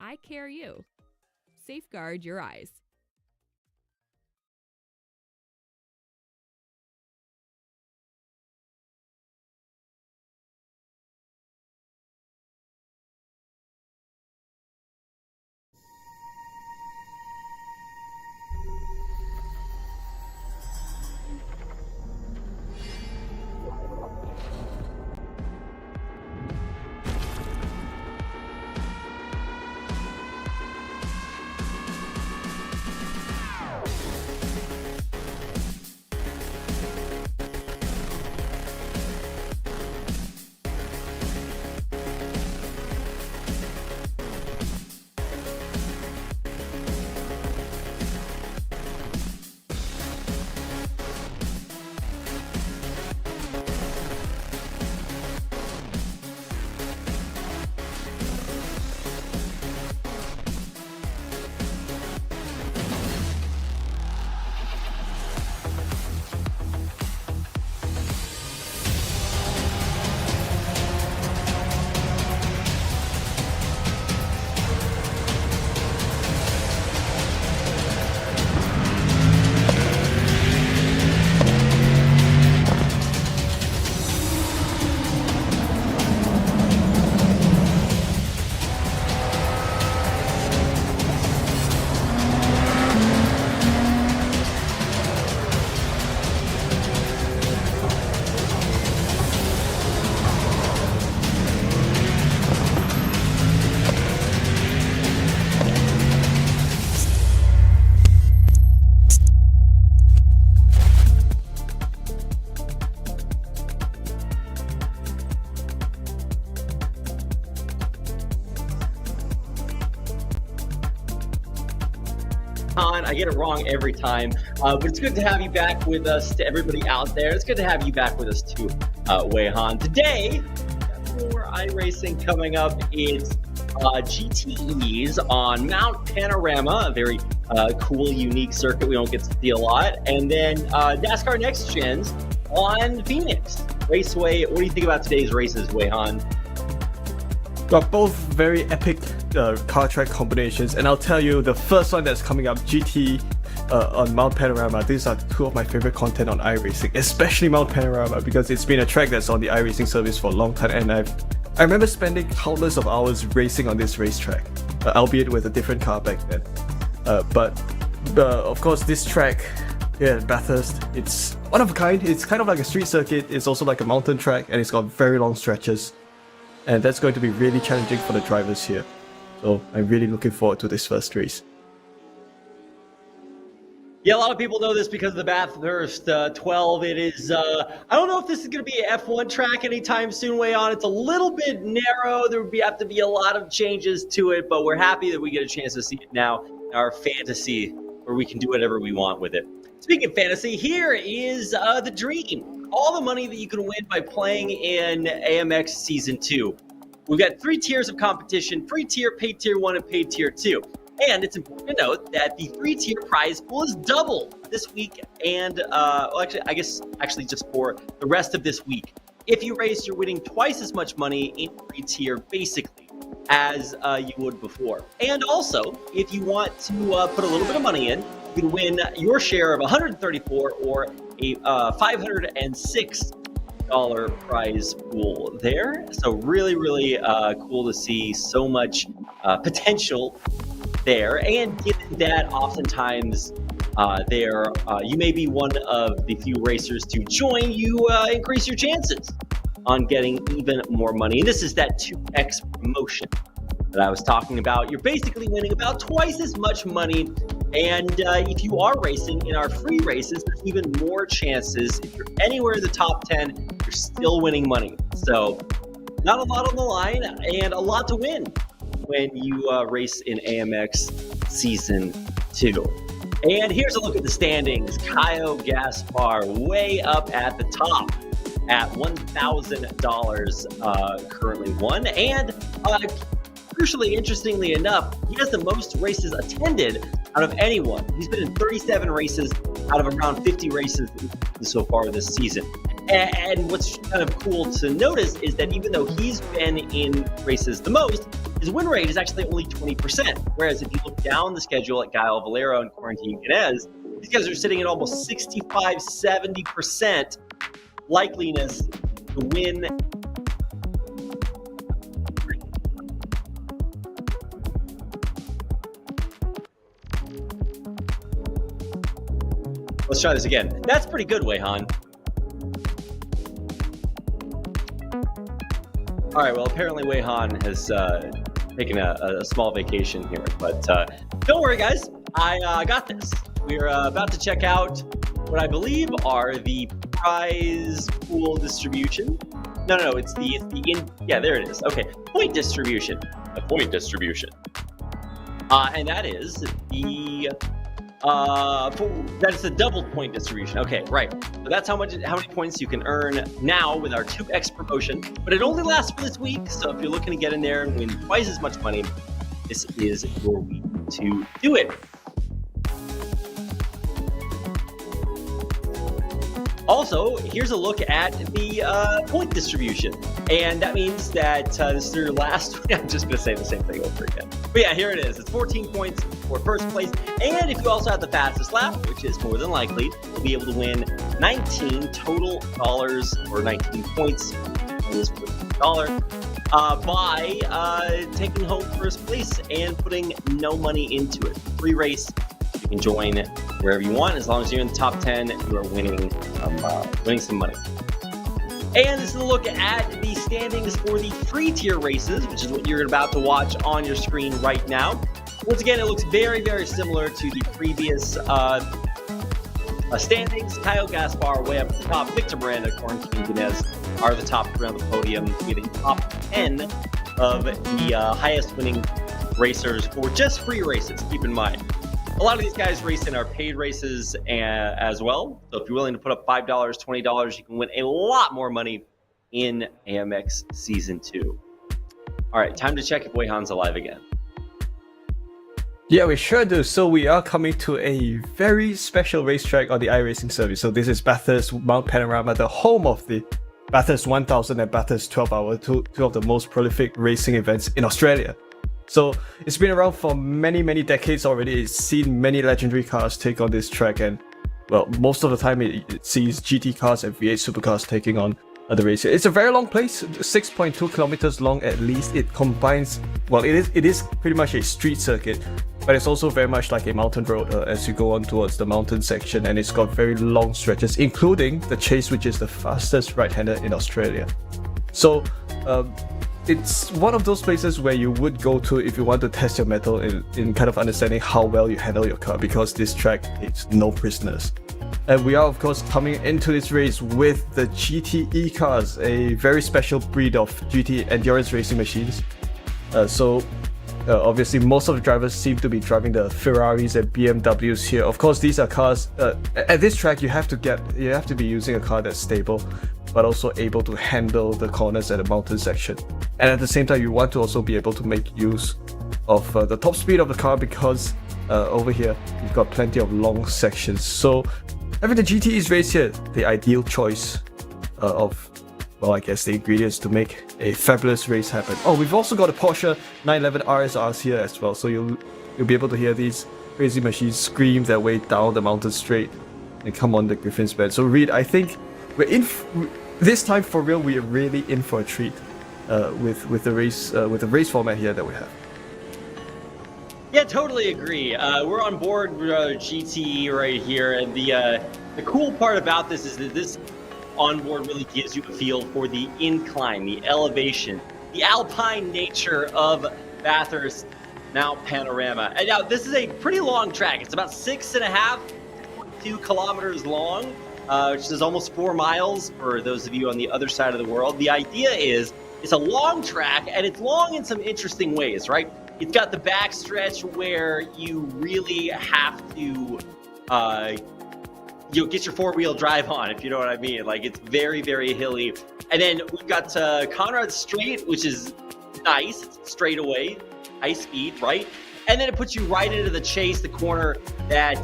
I care you. Safeguard your eyes. I get it wrong every time, but it's good to have you back with us. To everybody out there, it's good to have you back with us too, Wei Han. Today, more iRacing coming up is GTEs on Mount Panorama, a very cool, unique circuit we don't get to see a lot, and then NASCAR Nextgens on Phoenix Raceway. What do you think about today's races, Wei Han? Got both very epic car track combinations, and I'll tell you the first one that's coming up, GT on Mount Panorama. These are two of my favorite content on iRacing, especially Mount Panorama, because it's been a track that's on the iRacing service for a long time, and I remember spending countless of hours racing on this racetrack, albeit with a different car back then. But of course, this track here at Bathurst, it's one of a kind. It's kind of like a street circuit. It's also like a mountain track, and it's got very long stretches. And that's going to be really challenging for the drivers here. So I'm really looking forward to this first race. Yeah, a lot of people know this because of the Bathurst 12. It is, I don't know if this is going to be an F1 track anytime soon, Wei Han. It's a little bit narrow. There would have to be a lot of changes to it, but we're happy that we get a chance to see it now in our fantasy, where we can do whatever we want with it. Speaking of fantasy, here is the dream. All the money that you can win by playing in AMX Season 2. We've got 3 tiers of competition: free tier, paid tier 1, and paid tier 2. And it's important to note that the 3-tier prize pool is double this week and, actually just for the rest of this week. If you race, you're winning twice as much money in free tier, basically, as you would before. And also, if you want to put a little bit of money in, you can win your share of $134 or a $506 prize pool there. So really, really cool to see so much potential there. And given that oftentimes you may be one of the few racers to join, you increase your chances on getting even more money. And this is that 2x promotion that I was talking about. You're basically winning about twice as much money. And if you are racing in our free races, there's even more chances. If you're anywhere in the top 10, you're still winning money. So not a lot on the line and a lot to win when you race in AMX Season 2. And here's a look at the standings. Caio Gaspar way up at the top at $1,000 currently won. And crucially, interestingly enough, he has the most races attended out of anyone. He's been in 37 races out of around 50 races so far this season. And what's kind of cool to notice is that even though he's been in races the most, his win rate is actually only 20%. Whereas if you look down the schedule at Gael Valero and Quarantine Guinness, these guys are sitting at almost 65, 70% likeliness to win. Let's try this again. That's pretty good, Wei-Han. All right, well, apparently Wei-Han has taken a small vacation here, but don't worry, guys. I got this. We're about to check out what I believe are the prize pool distribution. No, it's yeah, there it is. Okay, point distribution. A point distribution. And that is that's the double point distribution. Okay, right. So that's how many points you can earn now with our 2x promotion. But it only lasts for this week. So if you're looking to get in there and win twice as much money, this is your week to do it. Also, here's a look at the point distribution. And that means that this is your last. I'm just going to say the same thing over again. But yeah, here it is. It's 14 points for first place. And if you also have the fastest lap, which is more than likely, you'll be able to win 19 total dollars or 19 points $1 by taking home first place and putting no money into it. Free race. You can join wherever you want. As long as you're in the top 10, you are winning some money. And this is a look at the standings for the free tier races, which is what you're about to watch on your screen right now. Once again, it looks very, very similar to the previous standings. Kyle Gaspar way up at the top. Victor Miranda, Quarantine Guinness are the top three on the podium, getting top 10 of the highest winning racers for just free races. Keep in mind. A lot of these guys race in our paid races as well. So if you're willing to put up $5, $20, you can win a lot more money in AMX Season 2. All right, time to check if Wei-Han's alive again. Yeah, we sure do. So we are coming to a very special racetrack on the iRacing service. So this is Bathurst Mount Panorama, the home of the Bathurst 1000 and Bathurst 12 Hour, two of the most prolific racing events in Australia. So it's been around for many, many decades already. It's seen many legendary cars take on this track, and well, most of the time it sees GT cars and V8 supercars taking on the race. It's a very long place, 6.2 kilometers long at least. It combines, well, it is pretty much a street circuit, but it's also very much like a mountain road as you go on towards the mountain section, and it's got very long stretches, including the Chase, which is the fastest right-hander in Australia. So it's one of those places where you would go to if you want to test your mettle in kind of understanding how well you handle your car, because this track takes no prisoners. And we are, of course, coming into this race with the GTE cars, a very special breed of GT endurance racing machines. Obviously, most of the drivers seem to be driving the Ferraris and BMWs here. Of course, these are cars. At this track, you have to be using a car that's stable, but also able to handle the corners at the mountain section. And at the same time, you want to also be able to make use of the top speed of the car, because over here, you've got plenty of long sections. So having the GTEs race here, the ideal choice of, well, I guess the ingredients to make a fabulous race happen. Oh, we've also got a Porsche 911 RSRs here as well, so you'll be able to hear these crazy machines scream their way down the mountain straight and come on the Griffin's Bend. So Reed, I think we're in this time for real. We are really in for a treat with the race format here that we have. Yeah, totally agree. We're on board with GT right here, and the cool part about this is that this onboard really gives you a feel for the incline, the elevation, the alpine nature of Bathurst Mount Panorama. And now this is a pretty long track. It's about 6.5 kilometers long, which is almost 4 miles for those of you on the other side of the world. The idea is it's a long track, and it's long in some interesting ways, right? It's got the back stretch where you really have to get your 4-wheel drive on, if you know what I mean. Like, it's very, very hilly. And then we've got Conrad Straight, which is nice. It's straight away, high speed, right? And then it puts you right into the Chase, the corner that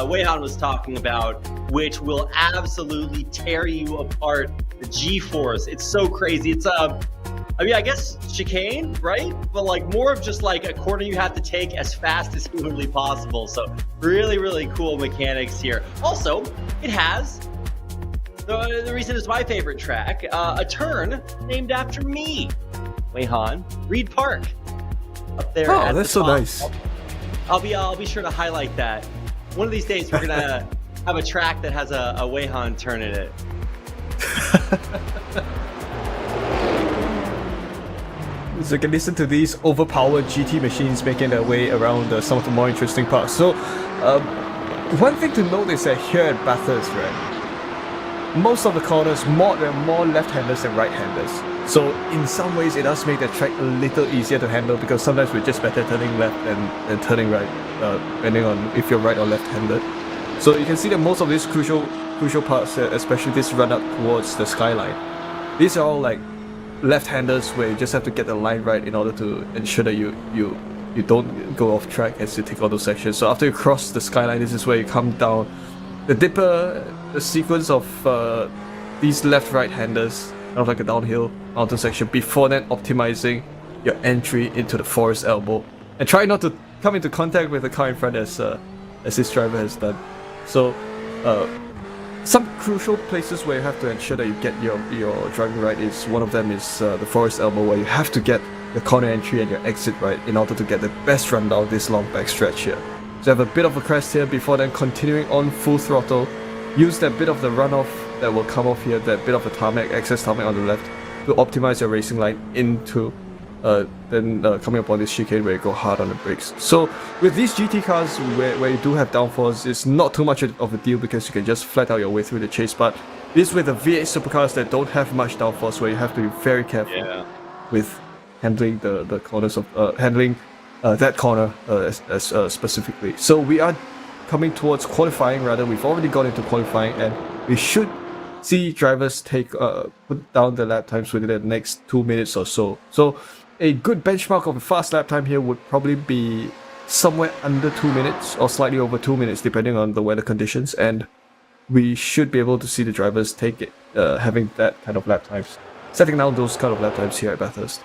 Wei-Han was talking about, which will absolutely tear you apart. The G-force, it's so crazy. It's I mean, I guess chicane, right? But like more of just like a corner you have to take as fast as humanly possible. So really, really cool mechanics here. Also, it has the reason it's my favorite track, a turn named after me, Wei-Han, Reed Park, up there. Oh, that's so nice. I'll be sure to highlight that. One of these days, we're gonna have a track that has a Wei-Han turn in it. So you can listen to these overpowered GT machines making their way around some of the more interesting parts. So, one thing to note is that here at Bathurst, right, most of the corners, there are more left-handers than right-handers. So in some ways, it does make the track a little easier to handle because sometimes we're just better turning left than turning right, depending on if you're right or left-handed. So you can see that most of these crucial parts, especially this run up towards the skyline, these are all like left-handers where you just have to get the line right in order to ensure that you don't go off track as you take all those sections. So after you cross the skyline, this is where you come down the dipper, the sequence of these left-right-handers, kind of like a downhill mountain section, before then optimizing your entry into the forest elbow, and try not to come into contact with the car in front as this driver has done. So some crucial places where you have to ensure that you get your driving right is one of them is the forest elbow, where you have to get the corner entry and your exit right in order to get the best run down this long backstretch here. So you have a bit of a crest here before then continuing on full throttle. Use that bit of the runoff that will come off here, that bit of a tarmac, excess tarmac on the left, to optimize your racing line into then coming up on this chicane where you go hard on the brakes. So with these GT cars where you do have downforce, it's not too much of a deal because you can just flat out your way through the chase. But this with the V8 supercars that don't have much downforce, where you have to be very careful with handling the corners of handling that corner specifically. So we are coming towards qualifying, rather we've already got into qualifying, and we should see drivers put down the lap times within the next 2 minutes or so. So a good benchmark of a fast lap time here would probably be somewhere under 2 minutes or slightly over 2 minutes depending on the weather conditions, and we should be able to see the drivers take it having that kind of lap times, setting down those kind of lap times here at Bathurst.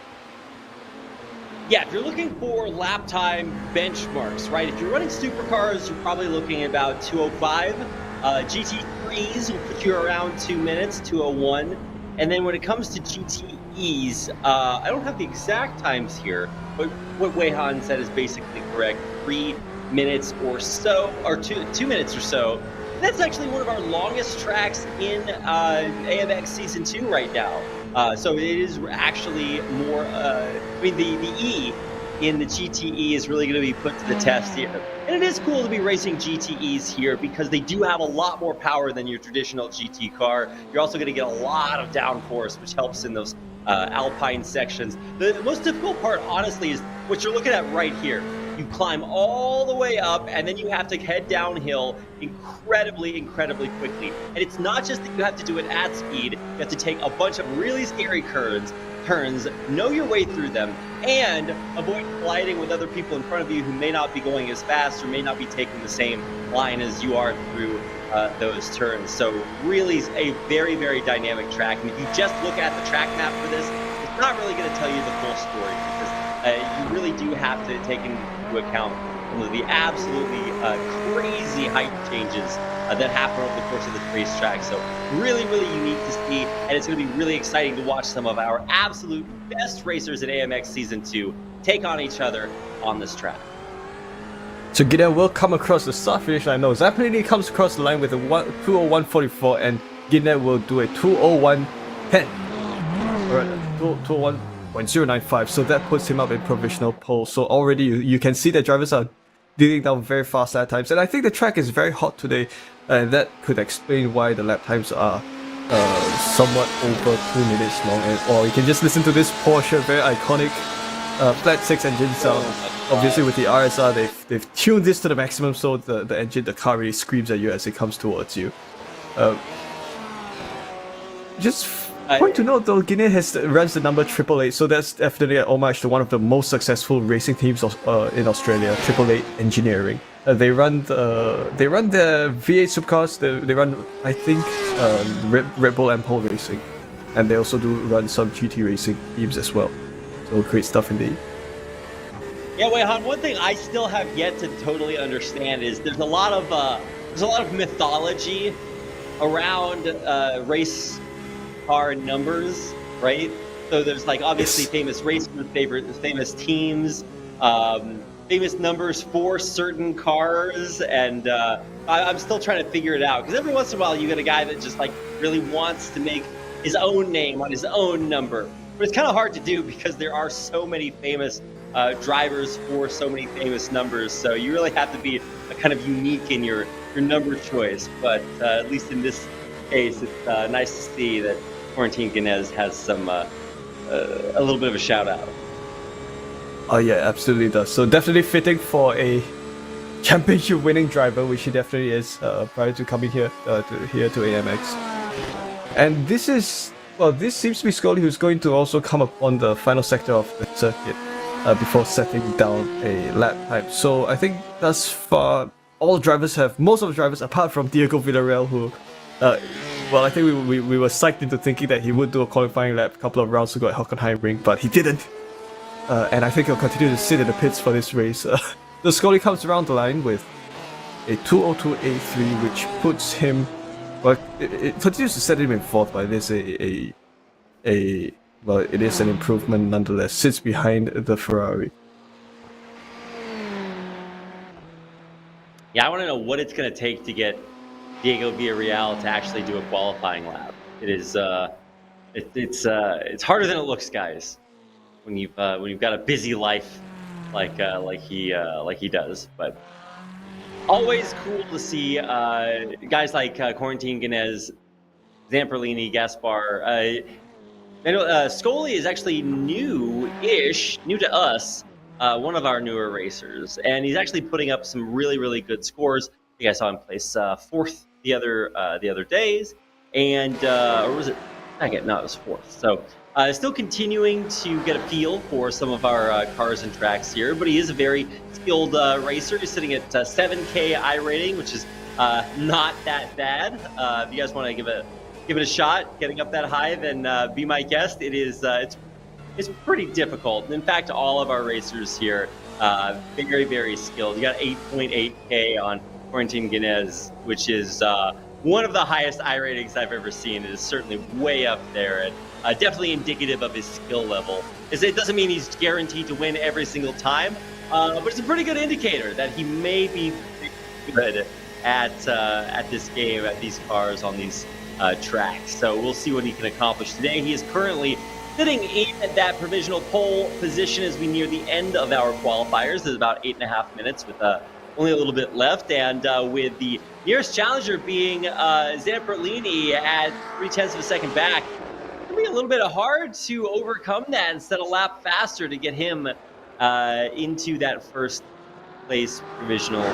Yeah, if you're looking for lap time benchmarks, right, if you're running supercars, you're probably looking at about 2:05. GT3s will put you around 2 minutes, 2:01. And then when it comes to GTEs, I don't have the exact times here, but what Wei-Han said is basically correct. 3 minutes or so, or 2 minutes or so. That's actually one of our longest tracks in AMX Season 2 right now. So it is actually more, I mean, the E in the GTE is really going to be put to the test here. And it is cool to be racing GTEs here because they do have a lot more power than your traditional GT car. You're also going to get a lot of downforce, which helps in those alpine sections. The most difficult part, honestly, is what you're looking at right here. You climb all the way up, and then you have to head downhill incredibly, incredibly quickly. And it's not just that you have to do it at speed. You have to take a bunch of really scary turns, know your way through them, and avoid colliding with other people in front of you who may not be going as fast or may not be taking the same line as you are through those turns. So really a very, very dynamic track. And if you just look at the track map for this, it's not really going to tell you the full story because you really do have to take into account some of the absolutely crazy height changes that happen over the course of this racetrack. So really, really unique to see, and it's going to be really exciting to watch some of our absolute best racers in AMX Season 2 take on each other on this track. So Gideon will come across the start finish line. No, Zappini comes across the line with a 2:01.44, and Gideon will do a 2:01.10 or 2:01.095. So that puts him up in provisional pole. So already you can see that drivers are dealing down very fast lap times, and I think the track is very hot today, and that could explain why the lap times are somewhat over 2 minutes long. Or you can just listen to this Porsche very iconic flat 6 engine sound. Obviously with the RSR they've tuned this to the maximum, so the car really screams at you as it comes towards you. Just point to note though, Guinea runs the number 888, so that's definitely an homage to one of the most successful racing teams in Australia, 888 Engineering. They run the V8 supercars. They run, I think, Red Bull and Pole Racing. and they also do run some GT racing teams as well. So great stuff indeed. Yeah, wait, Han. One thing I still have yet to totally understand is there's a lot of mythology around race car numbers, right? So there's like obviously famous racers, famous teams, famous numbers for certain cars, and I'm still trying to figure it out because every once in a while you get a guy that just like really wants to make his own name on his own number, but it's kind of hard to do because there are so many famous drivers for so many famous numbers. So you really have to be kind of unique in your number choice. But at least in this case, it's nice to see that Quarantine Guinness has some a little bit of a shout out. Oh yeah, absolutely does. So definitely fitting for a championship winning driver, which he definitely is prior to coming here to AMX. And this seems to be Scully, who's going to also come upon the final sector of the circuit before setting down a lap time. So I think thus far, most of the drivers, apart from Diego Villarreal, who, I think we were psyched into thinking that he would do a qualifying lap a couple of rounds ago at Hockenheimring, but he didn't. And I think he'll continue to sit in the pits for this race. So Scully comes around the line with a 202.83, which puts him, well, it continues to set him in fourth, but it is it is an improvement nonetheless. Sits behind the Ferrari. Yeah, I want to know what it's going to take to get Diego Villarreal to actually do a qualifying lap. It is, it's harder than it looks, guys. When you've got a busy life like he does, but always cool to see guys like Quarantine Guinness, Zamperlini, Gaspar. Scully is actually new to us, one of our newer racers, and he's actually putting up some really, really good scores. I think I saw him place fourth the other days, and or was it second? No, it was fourth. So still continuing to get a feel for some of our cars and tracks here, but he is a very skilled racer. He's sitting at 7K I rating, which is not that bad. If you guys want to give it a shot, getting up that high, then be my guest. It is it's pretty difficult. In fact, all of our racers here, very, very skilled. You got 8.8K on Quarantine Guinness, which is one of the highest I ratings I've ever seen. It is certainly way up there and definitely indicative of his skill level. It doesn't mean he's guaranteed to win every single time, but it's a pretty good indicator that he may be good at this game, at these cars, on these tracks. So we'll see what he can accomplish today. He is currently sitting in that provisional pole position as we near the end of our qualifiers. There's about 8.5 minutes with only a little bit left, and with the nearest challenger being Zamperlini at 0.3 of a second back. It's going to be a little bit hard to overcome that and set a lap faster to get him into that first place provisional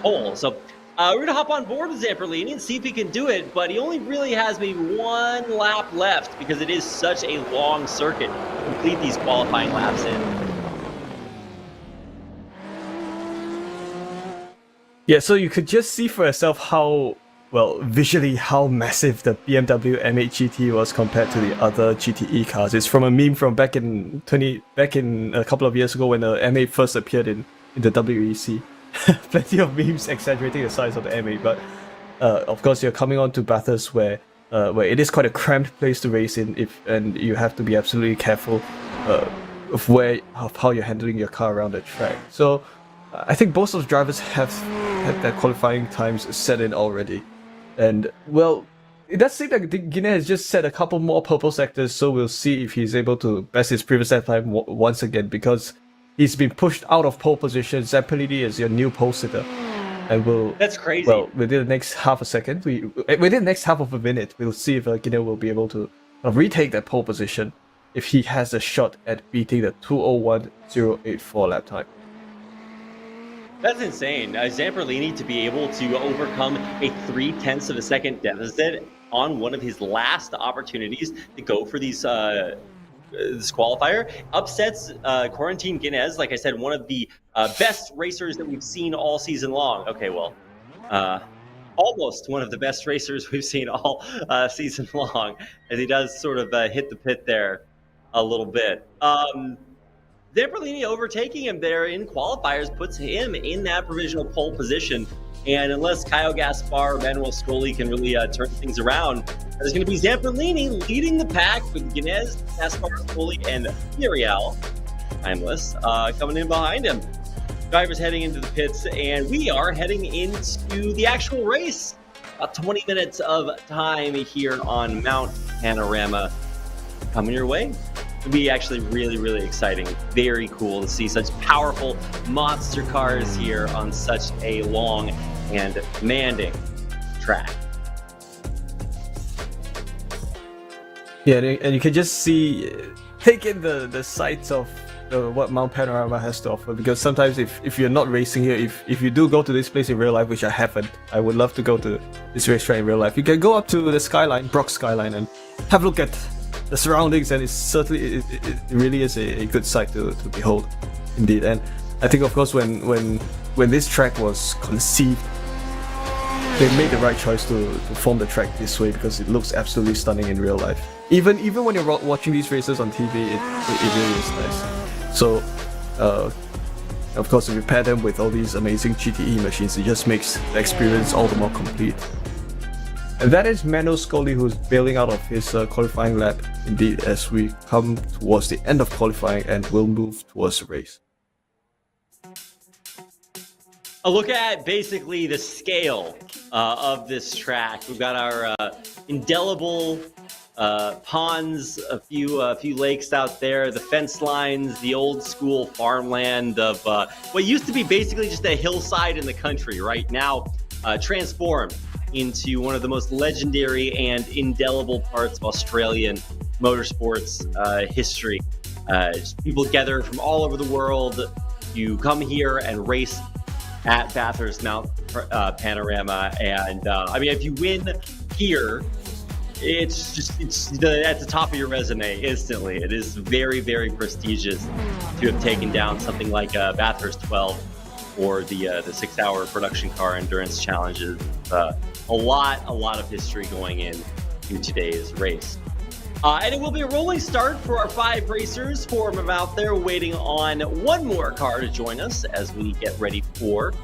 pole. So we're going to hop on board with Zamperlini and see if he can do it, but he only really has maybe one lap left because it is such a long circuit to complete these qualifying laps in. Yeah, so you could just see for yourself visually how massive the BMW M8 GT was compared to the other GTE cars. It's from a meme from back in a couple of years ago when the M8 first appeared in the WEC. Plenty of memes exaggerating the size of the M8, but of course you're coming on to Bathurst where it is quite a cramped place to race in, and you have to be absolutely careful of how you're handling your car around the track. So I think both of the drivers have had their qualifying times set in already, and well, it does seem like Guinea has just set a couple more purple sectors, so we'll see if he's able to best his previous lap time once again, because he's been pushed out of pole position. Zamperlini is your new pole sitter, and That's crazy. Well, within the next half a second, within the next half of a minute, we'll see if Guinea will be able to retake that pole position if he has a shot at beating the 2:01.084 lap time. That's insane. Zamperlini to be able to overcome a 0.3 of a second deficit on one of his last opportunities to go for these this qualifier, upsets Quarantine Guinness, like I said, one of the best racers that we've seen all season long. Okay, well, almost one of the best racers we've seen all season long, as he does sort of hit the pit there a little bit. Zamperlini overtaking him there in qualifiers puts him in that provisional pole position. And unless Kyle Gaspar or Manuel Scully can really turn things around, there's going to be Zamperlini leading the pack with Ginez, Gaspar, Scully, and Muriel, timeless, coming in behind him. Drivers heading into the pits, and we are heading into the actual race. About 20 minutes of time here on Mount Panorama coming your way. It'll be actually really, really exciting. Very cool to see such powerful monster cars here on such a long and demanding track. Yeah, and you can just see, take in the sights of what Mount Panorama has to offer, because sometimes if you're not racing here, if you do go to this place in real life, which I haven't, I would love to go to this racetrack in real life. You can go up to the skyline, Brock Skyline, and have a look at the surroundings, and it really is a good sight to behold, indeed. And I think, of course, when this track was conceived, they made the right choice to form the track this way, because it looks absolutely stunning in real life. Even when you're watching these races on TV, it really is nice. So, of course, if you pair them with all these amazing GTE machines, it just makes the experience all the more complete. And that is Manuel Scully, who's bailing out of his qualifying lap, indeed, as we come towards the end of qualifying and will move towards the race. A look at basically the scale of this track. We've got our indelible ponds, a few lakes out there, the fence lines, the old school farmland of what used to be basically just a hillside in the country, right now transformed into one of the most legendary and indelible parts of Australian motorsports history. People gather from all over the world. You come here and race at Bathurst Mount Panorama, and I mean, if you win here, it's at the top of your resume instantly. It is very, very prestigious to have taken down something like Bathurst 12 or the 6-hour production car endurance challenges. A lot of history going into today's race. And it will be a rolling start for our 5 racers. 4 of them out there waiting on one more car to join us as we get ready for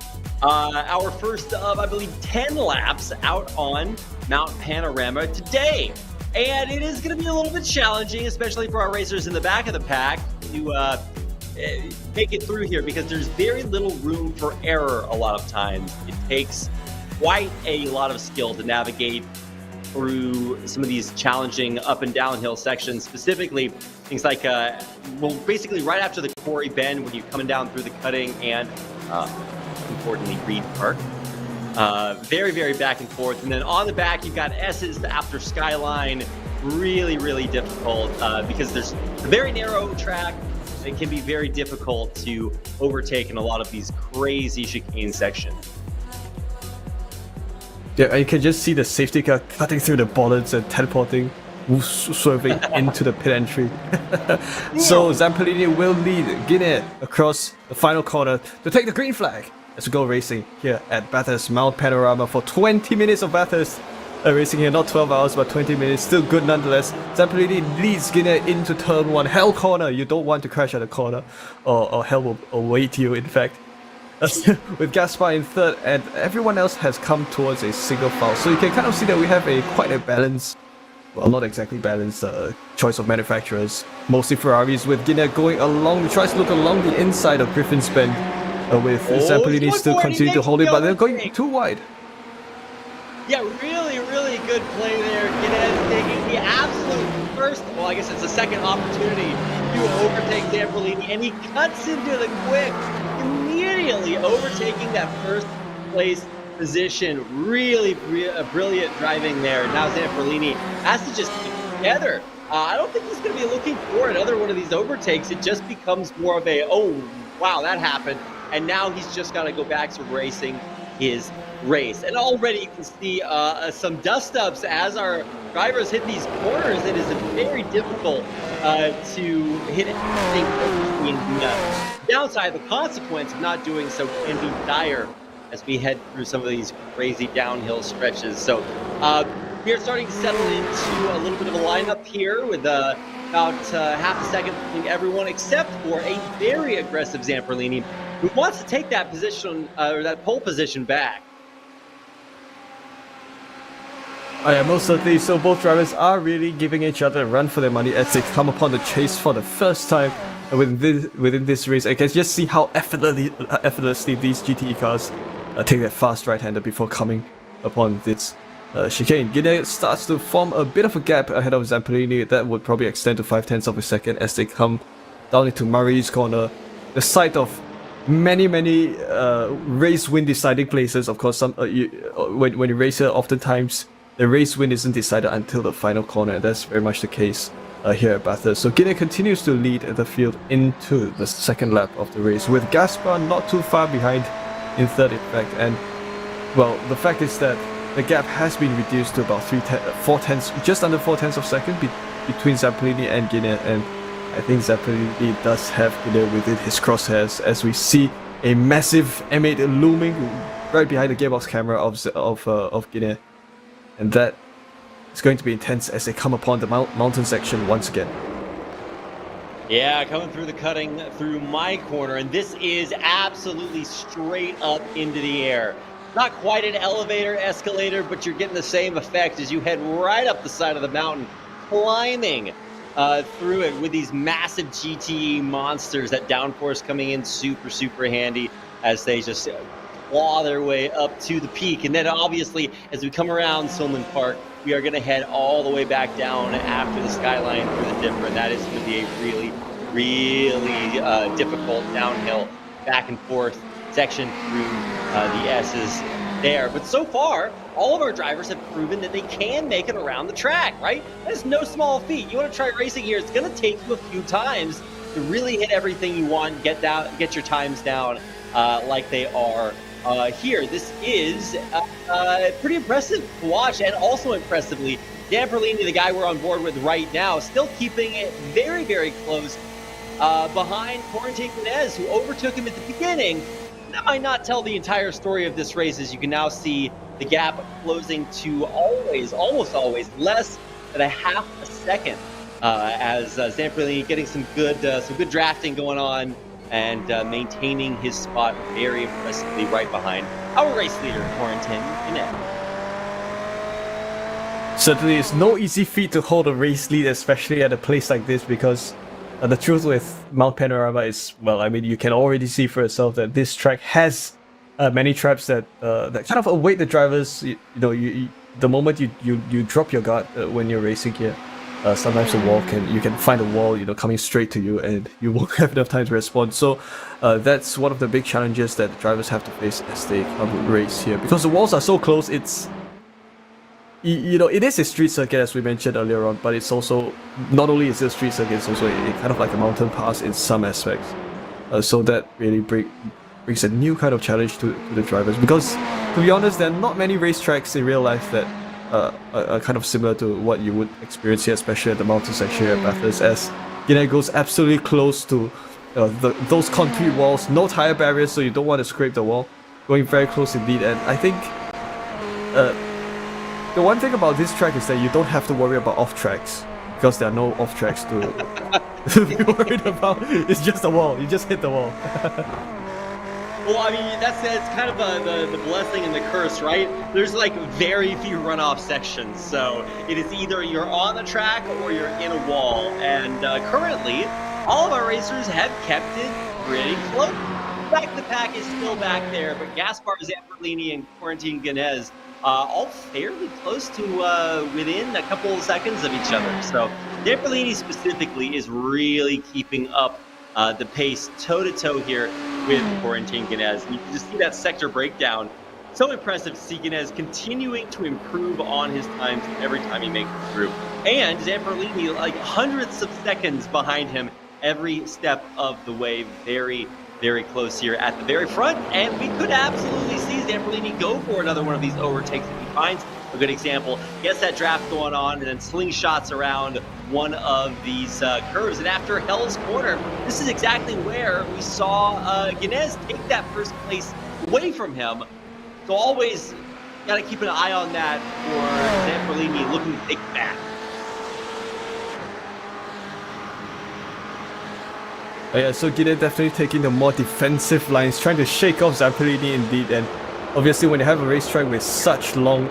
our first of, I believe, 10 laps out on Mount Panorama today. And it is going to be a little bit challenging, especially for our racers in the back of the pack, to make it through here, because there's very little room for error a lot of times. It takes quite a lot of skill to navigate through some of these challenging up and downhill sections, specifically things like, basically right after the Quarry Bend, when you're coming down through the cutting, and importantly, Reed Park. Very, very back and forth. And then on the back, you've got S's after Skyline. Really, really difficult because there's a very narrow track. It can be very difficult to overtake in a lot of these crazy chicane sections. Yeah, you can just see the safety car cutting through the bollards and teleporting, swerving into the pit entry. So Zamperlini will lead Guinea across the final corner to take the green flag as we go racing here at Bathurst Mount Panorama for 20 minutes of Bathurst. Racing here, not 12 hours, but 20 minutes, still good nonetheless. Zamperlini leads Guinea into turn 1, hell corner. You don't want to crash at a corner, or hell will await you, in fact. With Gaspar in third, and everyone else has come towards a single file. So you can kind of see that we have quite a balanced, well, not exactly balanced, choice of manufacturers. Mostly Ferraris, with Guinea going along, tries to look along the inside of Griffin's Bend, with Zamperlini still continuing to hold it, but they're going too wide. Yeah, really, really good play there. Guinea taking the absolute first, well, I guess it's the second opportunity to overtake Zamperlini, and he cuts into the quick, immediately overtaking that first place position. Really brilliant driving there. Now Zamperlini has to just keep it together. I don't think he's going to be looking for another one of these overtakes. It just becomes more of a, oh, wow, that happened. And now he's just got to go back to racing his race. And already you can see some dust-ups as our drivers hit these corners. It is very difficult to hit anything between the downside. The consequence of not doing so can be dire as we head through some of these crazy downhill stretches. So we are starting to settle into a little bit of a lineup here with about half a second between everyone, except for a very aggressive Zamperlini, who wants to take that position or that pole position back. Oh yeah, most certainly. So both drivers are really giving each other a run for their money as they come upon the chase for the first time within this race. I can just see how effortlessly these GTE cars take that fast right-hander before coming upon this chicane. Guinness starts to form a bit of a gap ahead of Zamperlini. That would probably extend to 0.5 of a second as they come down into Murray's corner, the site of many race win deciding places. Of course, when you race here, oftentimes the race win isn't decided until the final corner, and that's very much the case here at Bathurst. So Guinea continues to lead the field into the second lap of the race, with Gaspar not too far behind in third, in fact. And well, the fact is that the gap has been reduced to about 4/10, just under 4/10 of a second between Zamperlini and Guinea, and I think Zamperlini does have Guinea within his crosshairs as we see a massive M8 looming right behind the gearbox camera of Guinea. And that is going to be intense as they come upon the mountain section once again. Yeah, coming through the cutting through my corner, and this is absolutely straight up into the air. Not quite an elevator, escalator, but you're getting the same effect as you head right up the side of the mountain, climbing through it with these massive GTE monsters. That downforce coming in super handy as they just claw their way up to the peak. And then obviously, as we come around Solman Park, we are going to head all the way back down after the skyline for the dipper. And that is going to be a really difficult downhill back and forth section through the S's there. But so far, all of our drivers have proven that they can make it around the track, right? That's no small feat. You want to try racing here, it's going to take you a few times to really hit everything you want, get your times down like they are here. This is pretty impressive to watch, and also impressively, Zamperlini, the guy we're on board with right now, still keeping it very close behind Quarantine Guinez, who overtook him at the beginning. That might not tell the entire story of this race, as you can now see the gap closing to almost always less than a half a second as Zamperlini getting some good drafting going on and maintaining his spot very impressively right behind our race leader, Quarantine Guinez. Certainly, it's no easy feat to hold a race lead, especially at a place like this, because the truth with Mount Panorama is, well, I mean, you can already see for yourself that this track has many traps that kind of await the drivers. The moment you drop your guard when you're racing here, sometimes you can find a wall, coming straight to you, and you won't have enough time to respond. So that's one of the big challenges that the drivers have to face as they come race here, because the walls are so close. It's it is a street circuit, as we mentioned earlier on, but it's also, not only is it a street circuit, it's also a kind of like a mountain pass in some aspects. So that really brings a new kind of challenge to the drivers, because, to be honest, there are not many racetracks in real life that are kind of similar to what you would experience here, especially at the mountain section here at Bathurst, as it goes absolutely close to those concrete walls, no tire barriers, so you don't want to scrape the wall, going very close indeed. And I think the one thing about this track is that you don't have to worry about off tracks, because there are no off tracks to be worried about. It's just a wall. You just hit the wall. Well, I mean, that's kind of the blessing and the curse, right? There's like very few runoff sections, so it is either you're on the track or you're in a wall. And currently, all of our racers have kept it pretty close. In fact, the pack is still back there, but Gaspar, Zamperlini, and Quarantine Guinez all fairly close to within a couple of seconds of each other. So Zamperlini specifically is really keeping up the pace toe-to-toe here with Quarantine Guinez. You can just see that sector breakdown. So impressive to see Guinez continuing to improve on his times every time he makes it through. And Zamperlini, like hundredths of seconds behind him every step of the way. Very close here at the very front, and we could absolutely see Zamperlini go for another one of these overtakes if he finds a good example. Gets that draft going on, and then slingshots around one of these curves. And after Hell's Corner, this is exactly where we saw Guinez take that first place away from him So always got to keep an eye on that for Zamperlini looking to take it back. Yeah, so Gideon definitely taking the more defensive lines, trying to shake off Zamperlini indeed. And obviously, when you have a racetrack with such long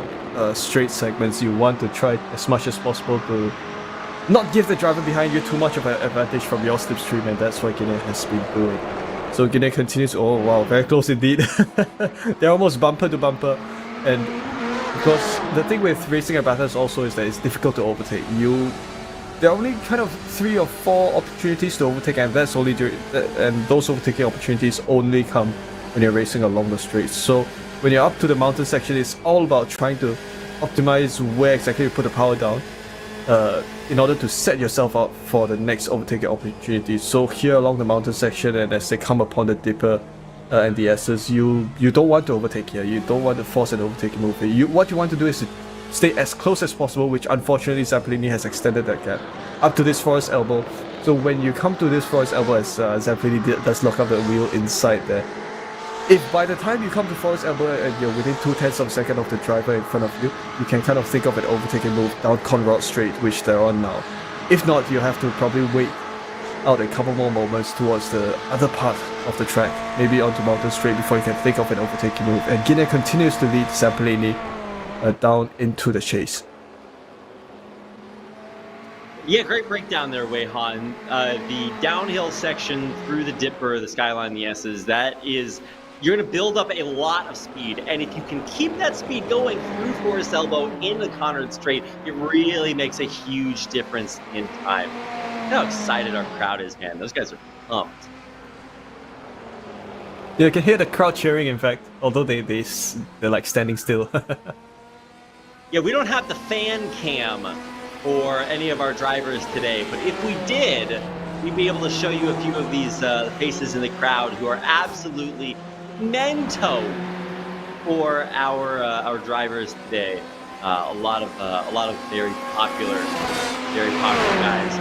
straight segments, you want to try as much as possible to not give the driver behind you too much of an advantage from your slipstream, and that's what Gideon has been doing. So Gideon continues. Oh wow, very close indeed. They're almost bumper to bumper, and because the thing with racing at Bathurst also is that it's difficult to overtake. There are only kind of 3 or 4 opportunities to overtake, and that's only and those overtaking opportunities only come when you're racing along the straights. So when you're up to the mountain section, it's all about trying to optimize where exactly you put the power down in order to set yourself up for the next overtaking opportunity. So here along the mountain section, and as they come upon the dipper and the S's, you don't want to overtake here. You don't want to force an overtaking move. What you want to do is to stay as close as possible, which unfortunately Zamperlini has extended that gap up to this forest elbow. So when you come to this forest elbow, as Zamperlini does lock up the wheel inside there, if by the time you come to forest elbow and you're within 0.2 of a second of the driver in front of you, you can kind of think of an overtaking move down Conrad Straight, which they're on now. If not, you have to probably wait out a couple more moments towards the other part of the track, maybe onto Mountain Straight, before you can think of an overtaking move. And Guinness continues to lead Zamperlini down into the chase. Yeah, great breakdown there, Wei-Han. The downhill section through the dipper, the skyline, the S's, you're going to build up a lot of speed. And if you can keep that speed going through Forest Elbow in the Conrad Straight, it really makes a huge difference in time. Look how excited our crowd is, man. Those guys are pumped. Yeah, you can hear the crowd cheering, in fact, although they're like standing still. Yeah, we don't have the fan cam for any of our drivers today, but if we did, we'd be able to show you a few of these faces in the crowd who are absolutely mento for our drivers today. A lot of very popular guys.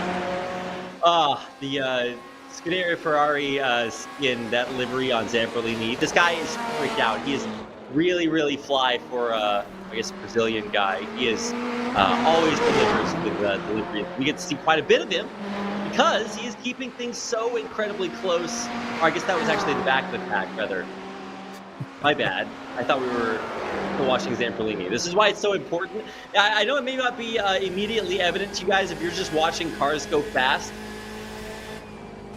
The Scuderia Ferrari skin, that livery on Zamperlini. This guy is freaked out. He is really, really fly for I guess, Brazilian guy. He is always delivers with delivery. We get to see quite a bit of him because he is keeping things so incredibly close. Or I guess that was actually the back of the pack, rather. My bad. I thought we were watching Zamperlini. This is why it's so important. I know it may not be immediately evident to you guys if you're just watching cars go fast.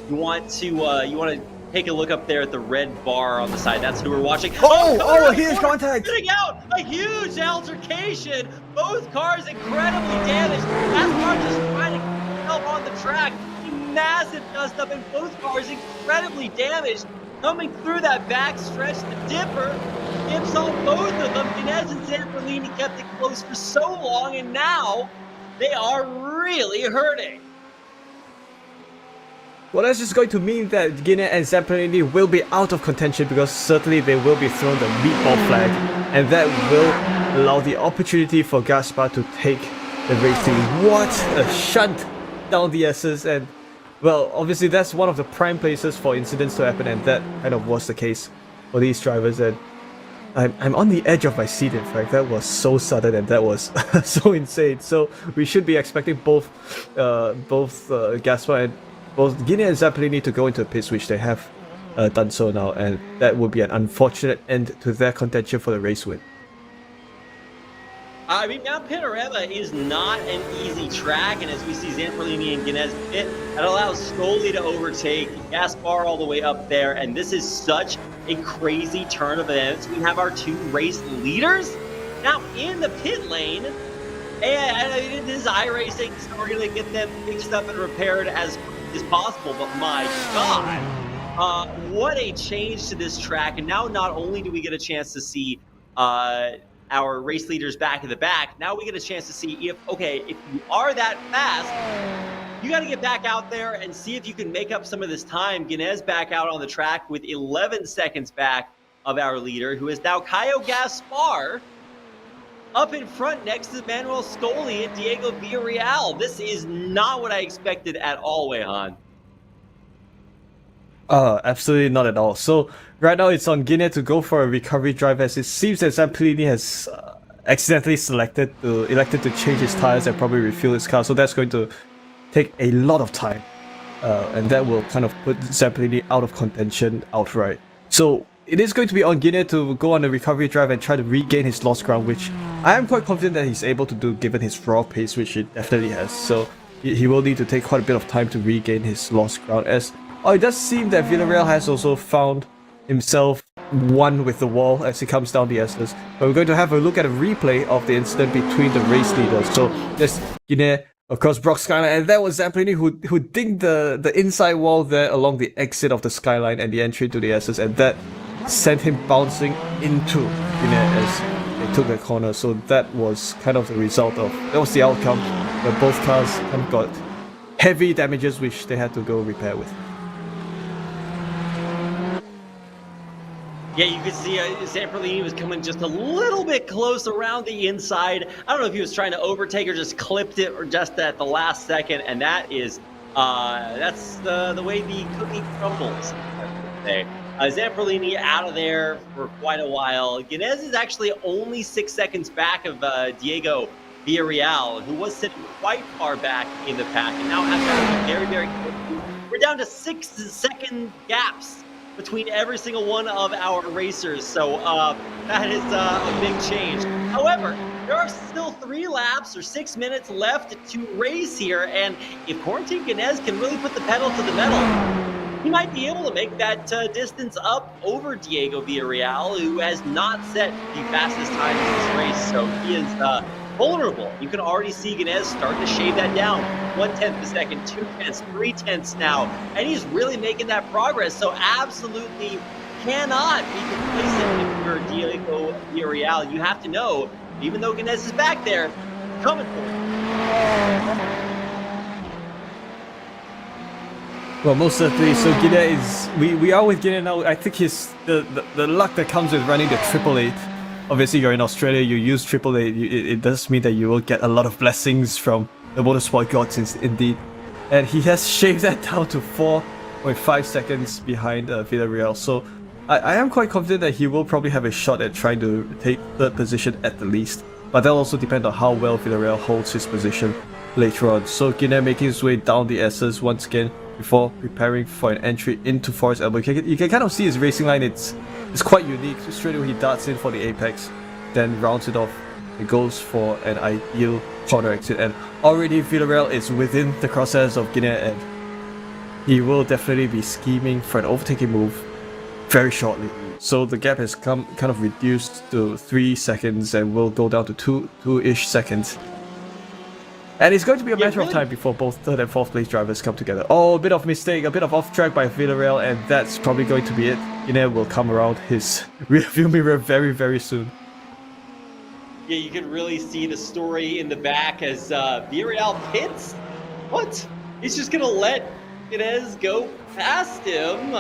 You want to take a look up there at the red bar on the side. That's who we're watching. Oh, here's contact! Getting out! A huge altercation! Both cars incredibly damaged. Nascar just trying to help on the track. A massive dust up, and both cars incredibly damaged. Coming through that back stretch, the dipper dips on both of them. Inez and Zamperlini kept it close for so long, and now they are really hurting. Well, that's just going to mean that Guinness and Zamperlini will be out of contention, because certainly they will be thrown the meatball flag, and that will allow the opportunity for Gaspar to take the racing. What a shunt down the S's, and well, obviously that's one of the prime places for incidents to happen, and that kind of was the case for these drivers. And I'm on the edge of my seat, in fact. That was so sudden, and that was so insane. So we should be expecting both Gaspar and both Guinness and Zamperlini to go into the pits, which they have done so now, and that would be an unfortunate end to their contention for the race win. I mean, Mount Panorama is not an easy track, and as we see Zamperlini and Guinness pit, that allows Scully to overtake Gaspar all the way up there, and this is such a crazy turn of events. We have our two race leaders now in the pit lane, and it is iRacing, so we're going to get them fixed up and repaired as possible, but my God, what a change to this track. And now not only do we get a chance to see our race leaders back in the back, now we get a chance to see if you are that fast, you got to get back out there and see if you can make up some of this time. Guinness back out on the track with 11 seconds back of our leader, who is now Caio Gaspar, up in front next to Manuel Scully and Diego Villarreal. This is not what I expected at all, Wei-Han. Absolutely not at all. So right now it's on Guinea to go for a recovery drive, as it seems that Zamperini has accidentally elected to change his tires and probably refuel his car. So that's going to take a lot of time, and that will kind of put Zamperini out of contention outright. So it is going to be on Guinea to go on a recovery drive and try to regain his lost ground, which I am quite confident that he's able to do given his raw pace, which he definitely has. So he will need to take quite a bit of time to regain his lost ground, as it does seem that Villarreal has also found himself one with the wall as he comes down the S's. But we're going to have a look at a replay of the incident between the race leaders. So there's Guinea across Brock Skyline, and that was Zamperini who dinged the inside wall there along the exit of the Skyline and the entry to the S's, and that sent him bouncing into Guinea as they took a corner. So that was kind of the result of, that was the outcome, where both cars kind of got heavy damages which they had to go repair with. Yeah, you could see Zamperini was coming just a little bit close around the inside. I don't know if he was trying to overtake or just clipped it or just at the last second, and that is that's the way the cookie crumbles. Zamperini out of there for quite a while. Guinness is actually only 6 seconds back of Diego Villarreal, who was sitting quite far back in the pack, and now after very, very quickly, we're down to 6-second gaps between every single one of our racers. So that is a big change. However, there are still 3 laps or 6 minutes left to race here, and if Corentin Guinness can really put the pedal to the metal, he might be able to make that distance up over Diego Villarreal, who has not set the fastest time in this race. So he is vulnerable. You can already see Guinness starting to shave that down. 1/10 a second, 2/10, 3/10 now, and he's really making that progress. So absolutely cannot be complacent if you're Diego Villarreal. You have to know, even though Guinness is back there, coming for it. Well, most certainly. So Guinea is, we are with Guinea now. I think the luck that comes with running the 888. Obviously, you're in Australia, you use 888. It does mean that you will get a lot of blessings from the motorsport gods, indeed. And he has shaved that down to 4.5 seconds behind Villarreal. So I am quite confident that he will probably have a shot at trying to take 3rd position at the least. But that'll also depend on how well Villarreal holds his position later on. So Guinea making his way down the S's once again before preparing for an entry into Forest Elbow. You can kind of see his racing line. It's quite unique. Straight away he darts in for the apex, then rounds it off and goes for an ideal corner exit. And already Villarreal is within the crosshairs of Guinea, and he will definitely be scheming for an overtaking move very shortly. So the gap has kind of reduced to 3 seconds and will go down to 2-ish seconds. And it's going to be a matter of time before both 3rd and 4th place drivers come together. Oh, a bit of mistake, a bit of off track by Villarreal, and that's probably going to be it. Guinea will come around his rearview mirror very, very soon. Yeah, you can really see the story in the back as Villarreal pits. What? He's just going to let Guinness go past him.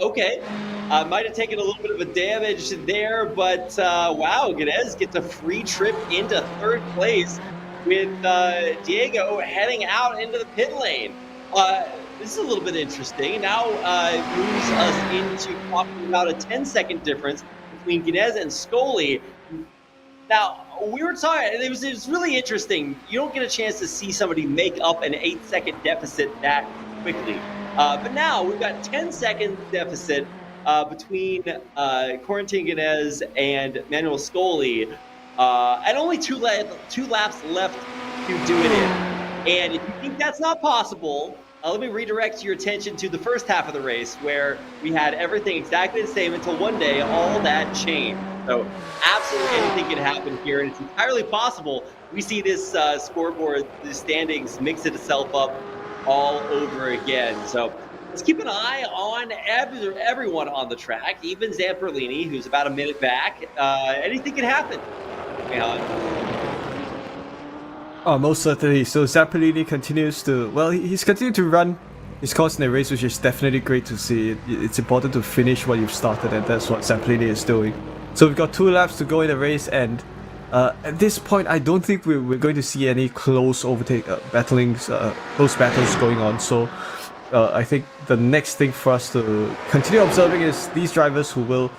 Okay. Might have taken a little bit of a damage there, but wow, Guinness gets a free trip into 3rd place, with Diego heading out into the pit lane. This is a little bit interesting. Now moves us into talking about a 10-second difference between Guinness and Scully. Now, we were talking, it was really interesting. You don't get a chance to see somebody make up an 8-second deficit that quickly. But now we've got 10-second deficit between Corentin Guinness and Manuel Scully. And only two laps left to do it in. And if you think that's not possible, let me redirect your attention to the first half of the race, where we had everything exactly the same until one day all that changed. So absolutely anything can happen here, and it's entirely possible we see this scoreboard, the standings, mix itself up all over again. So let's keep an eye on everyone on the track, even Zamperini, who's about a minute back. Anything can happen. Oh, most certainly. So Zamperini continues to, well, he's continued to run his course in the race, which is definitely great to see. It's important to finish what you've started, and that's what Zamperini is doing. So we've got 2 laps to go in the race, and at this point, I don't think we're going to see any close overtake close battles going on. So I think the next thing for us to continue observing is these drivers who will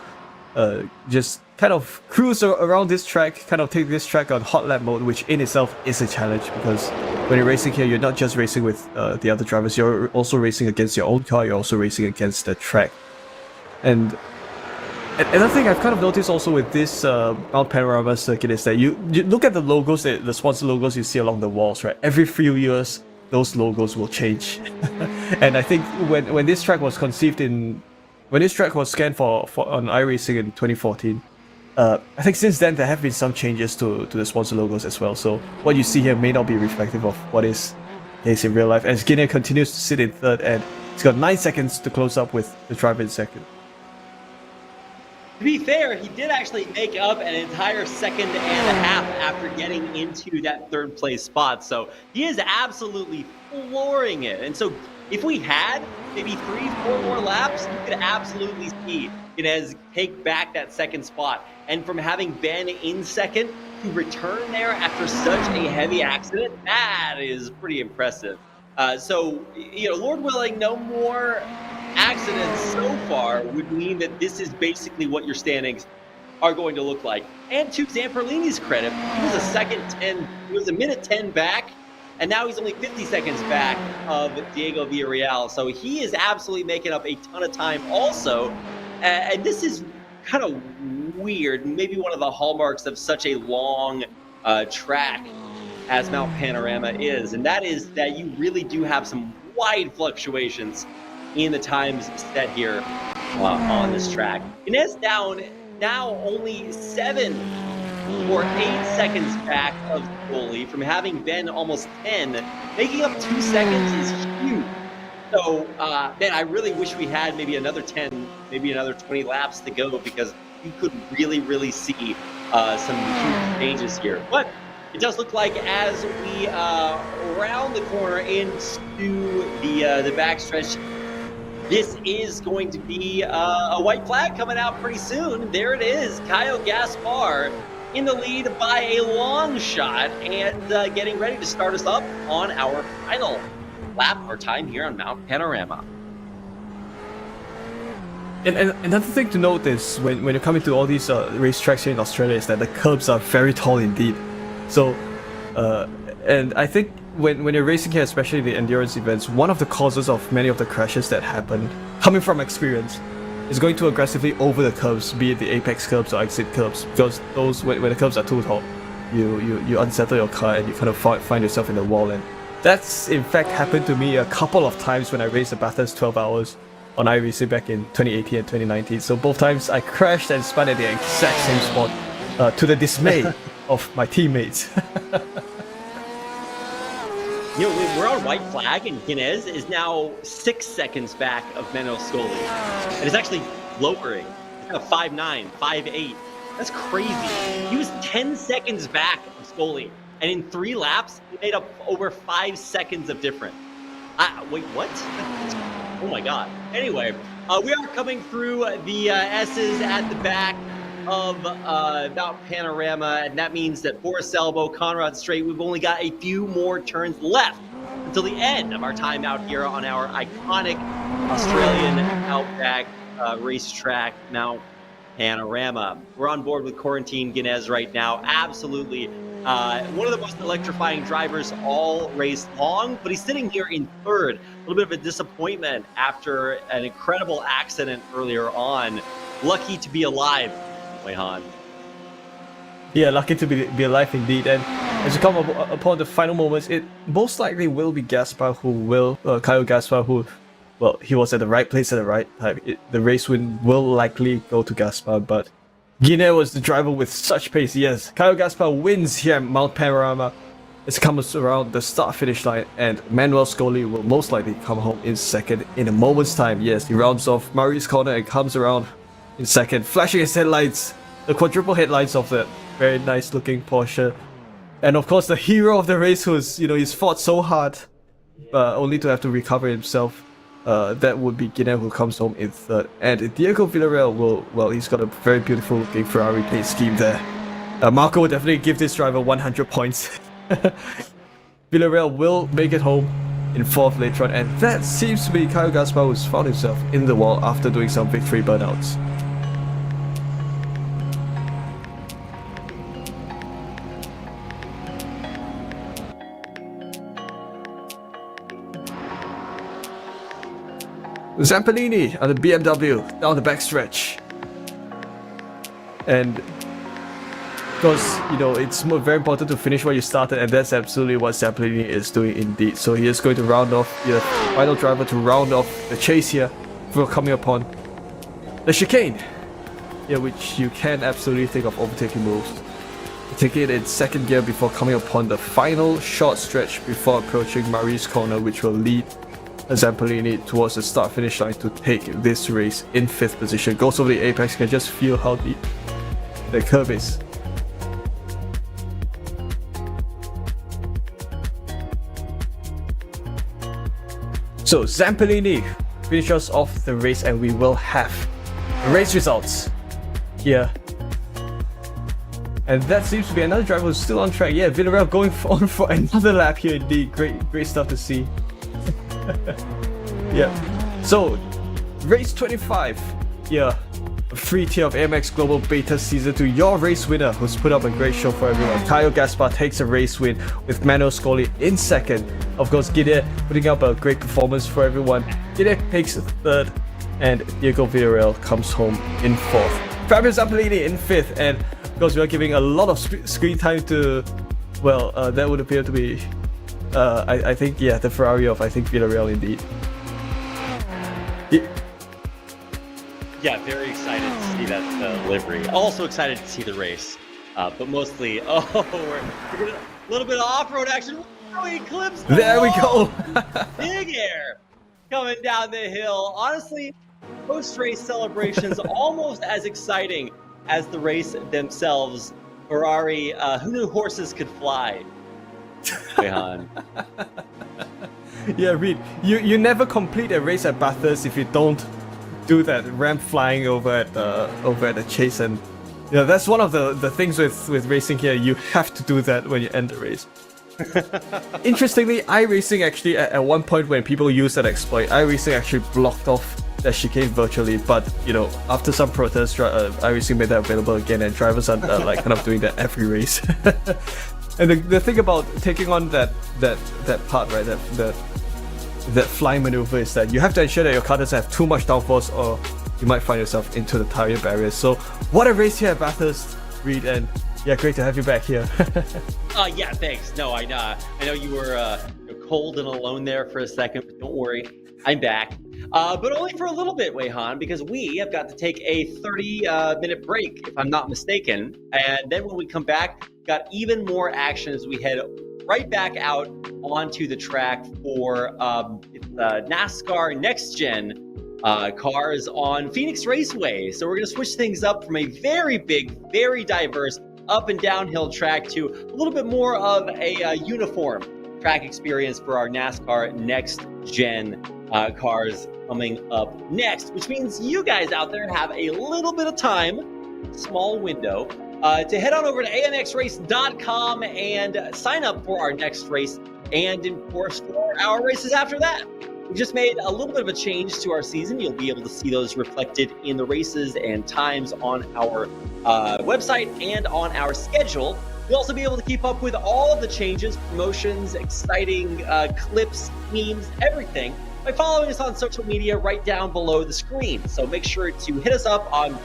just kind of cruise around this track, kind of take this track on hot lap mode, which in itself is a challenge because when you're racing here, you're not just racing with the other drivers, you're also racing against your own car, you're also racing against the track. And another thing I've kind of noticed also with this Mount Panorama circuit is that you look at the logos, the sponsor logos you see along the walls, right? Every few years, those logos will change. And I think when this track was conceived when this track was scanned for on iRacing in 2014, I think since then there have been some changes to the sponsor logos as well. So what you see here may not be reflective of what is case in real life. As Guinea continues to sit in third, and he's got 9 seconds to close up with the driver in second. To be fair, he did actually make up an entire second and a half after getting into that third place spot. So he is absolutely flooring it. And so if we had maybe 3-4 more laps, you could absolutely see Guinness take back that second spot. And from having been in second to return there after such a heavy accident, that is pretty impressive. So, Lord willing, no more accidents so far would mean that this is basically what your standings are going to look like. And to Zamperlini's credit, he was a minute 10 back, and now he's only 50 seconds back of Diego Villarreal. So he is absolutely making up a ton of time also. And this is kind of weird, maybe one of the hallmarks of such a long track as Mount Panorama is, and that is that you really do have some wide fluctuations in the times set here on this track. Inez down now only 7 or 8 seconds back of Scully from having been almost 10. Making up 2 seconds is huge. So, man, I really wish we had maybe another 10, maybe another 20 laps to go, because you could really, really see some huge changes here. But it does look like as we round the corner into the backstretch, this is going to be a white flag coming out pretty soon. There it is, Kyle Gaspar in the lead by a long shot, and getting ready to start us up on our final lap or time here on Mount Panorama. And another thing to note is when you're coming to all these racetracks here in Australia is that the curbs are very tall indeed. So, and I think when you're racing here, especially the endurance events, one of the causes of many of the crashes that happen, coming from experience, is going to aggressively over the curbs, be it the apex curbs or exit curbs, because those, when the curbs are too tall, you unsettle your car and you kind of find yourself in the wall. And that's in fact happened to me a couple of times when I raced the Bathurst 12 hours on iRacing back in 2018 and 2019. So both times I crashed and spun at the exact same spot, to the dismay of my teammates. We're on white flag, and Guinness is now 6 seconds back of Menno Scully. And it's actually lowering. It's kind of 5'9", 5'8". That's crazy. He was 10 seconds back of Scully. And in 3 laps, he made up over 5 seconds of difference. Wait, what? Oh my God. Anyway, we are coming through the S's at the back of Mount Panorama, and that means that Boris Elbow, Conrad Strait, we've only got a few more turns left until the end of our time out here on our iconic Australian outback racetrack, Mount Panorama. We're on board with Quarantine Guinness right now. Absolutely one of the most electrifying drivers all race long, but he's sitting here in third. A little bit of a disappointment after an incredible accident earlier on. Lucky to be alive, Weihan. Yeah, lucky to be alive indeed. And as we come upon the final moments, it most likely will be Gaspar who will, Kyle Gaspar, who, well, he was at the right place at the right time. The race win will likely go to Gaspar, but Guinea was the driver with such pace. Yes, Kyle Gaspar wins here at Mount Panorama. It comes around the start-finish line, and Manuel Scully will most likely come home in second in a moment's time. Yes, he rounds off Murray's corner and comes around in second, flashing his headlights, the quadruple headlights of that very nice-looking Porsche. And of course, the hero of the race, who's, he's fought so hard, only to have to recover himself. That would be Guinea, who comes home in third. And Diego Villarreal he's got a very beautiful looking Ferrari paint scheme there. Marco will definitely give this driver 100 points. Villarreal will make it home in 4th later on, and that seems to be Kyle Gaspar, who's found himself in the wall after doing some victory burnouts. Zampolini on the BMW down the backstretch. And because, you know, it's very important to finish what you started, and that's absolutely what Zampolini is doing indeed. So he is going to round off the final driver to round off the chase here before coming upon the chicane. Yeah, which you can absolutely think of overtaking moves. Taking it in 2nd gear before coming upon the final short stretch before approaching Marie's corner, which will lead Zampolini towards the start-finish line to take this race in 5th position. Goes over the apex, you can just feel how deep the curve is. So Zampolini finishes off the race, and we will have race results here. And that seems to be another driver who's still on track. Yeah, Villarreal going on for another lap here indeed. Great stuff to see. Yeah. So, race 25 here. A free tier of AMX Global Beta Season 2. Your race winner, who's put up a great show for everyone. Kyle Gaspar takes a race win with Manuel Scully in 2nd. Of course, Gideon putting up a great performance for everyone. Gideon takes 3rd, and Diego Villarreal comes home in 4th. Fabio Zampolini in 5th, and of course, we are giving a lot of screen time to, well, that would appear to be, I think, yeah, the Ferrari of, I think, Villarreal indeed. Yeah, very excited to see that livery. Also excited to see the race, but mostly, we're getting a little bit of off-road action. Oh, Eclipse! There we go! Big air coming down the hill. Honestly, post-race celebrations almost as exciting as the race themselves. Ferrari, who knew horses could fly? Jehan. Yeah, Reed, you never complete a race at Bathurst if you don't do that ramp flying over at the chase, and you know that's one of the things with racing here. You have to do that when you end the race. Interestingly, iRacing actually at one point when people used that exploit, iRacing actually blocked off that chicane virtually, but you know, after some protests, iRacing made that available again, and drivers are like kind of doing that every race. And the thing about taking on that part, right, that flying maneuver is that you have to ensure that your car doesn't have too much downforce, or you might find yourself into the tire barriers. So what a race here at Bathurst, Reed, and yeah, great to have you back here. Yeah, thanks. No, I know you were cold and alone there for a second, but don't worry, I'm back. But only for a little bit, Wei-Han, because we have got to take a 30-minute break, if I'm not mistaken. And then when we come back, got even more action as we head right back out onto the track for Nascar Nextgen cars on Phoenix Raceway. So we're going to switch things up from a very big, very diverse up and downhill track to a little bit more of a uniform track experience for our NASCAR Nextgen cars coming up next, which means you guys out there have a little bit of time, small window, to head on over to amxrace.com and sign up for our next race and, of course, for our races after that. We just made a little bit of a change to our season. You'll be able to see those reflected in the races and times on our website and on our schedule. You'll also be able to keep up with all of the changes, promotions, exciting clips, memes, everything by following us on social media right down below the screen. So make sure to hit us up on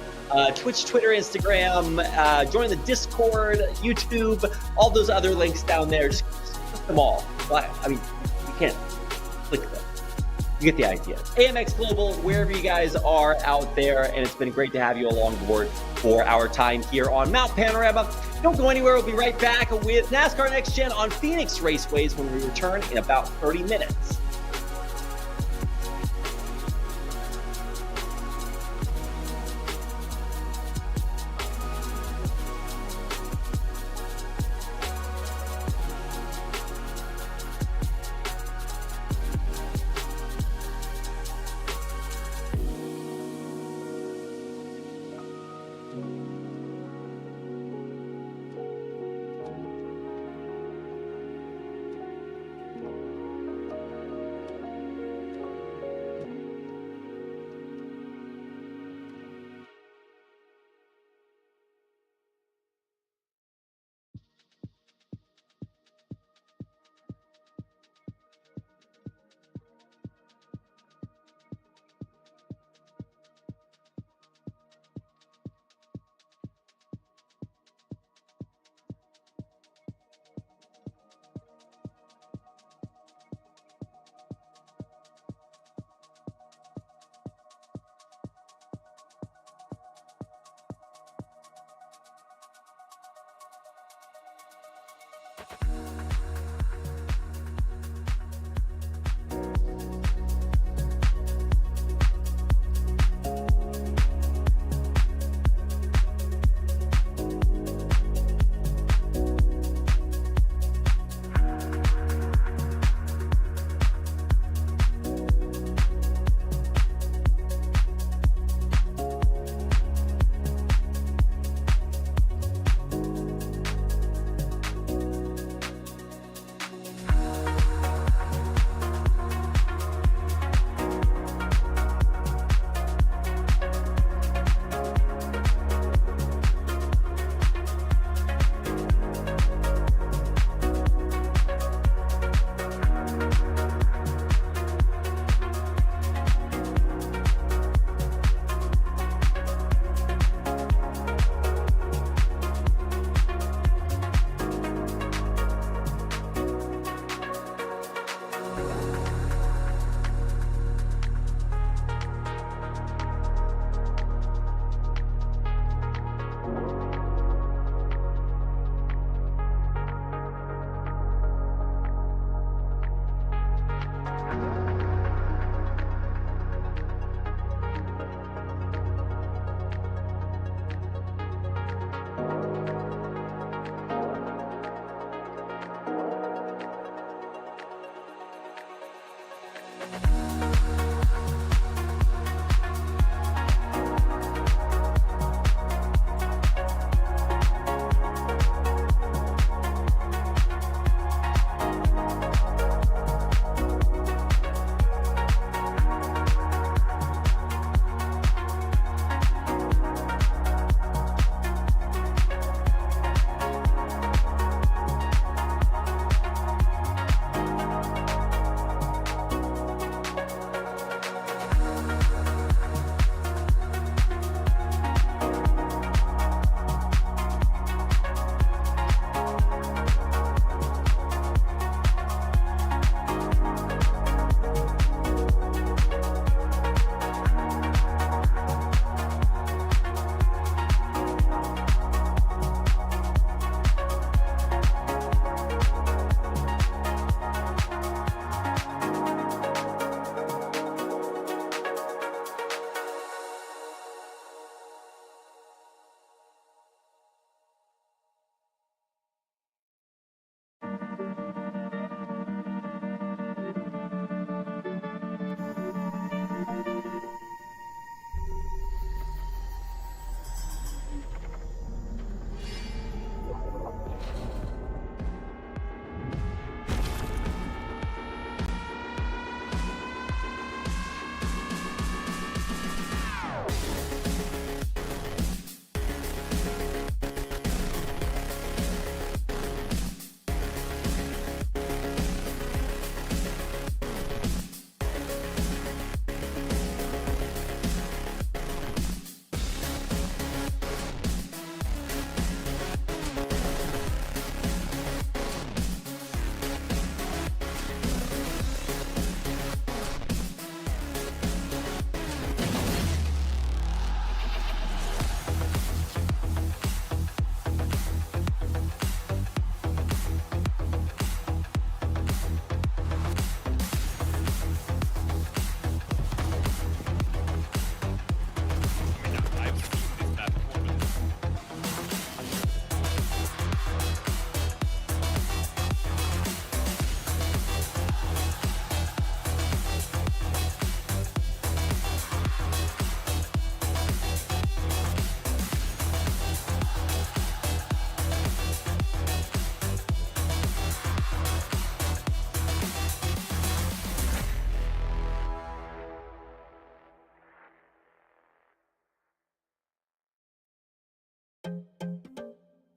Twitch, Twitter, Instagram, join the Discord, YouTube, all those other links down there. Just click them all. I mean, you can't click them. You get the idea. AMX Global, wherever you guys are out there, and it's been great to have you along board for our time here on Mount Panorama. Don't go anywhere. We'll be right back with NASCAR Next Gen on Phoenix Raceways when we return in about 30 minutes.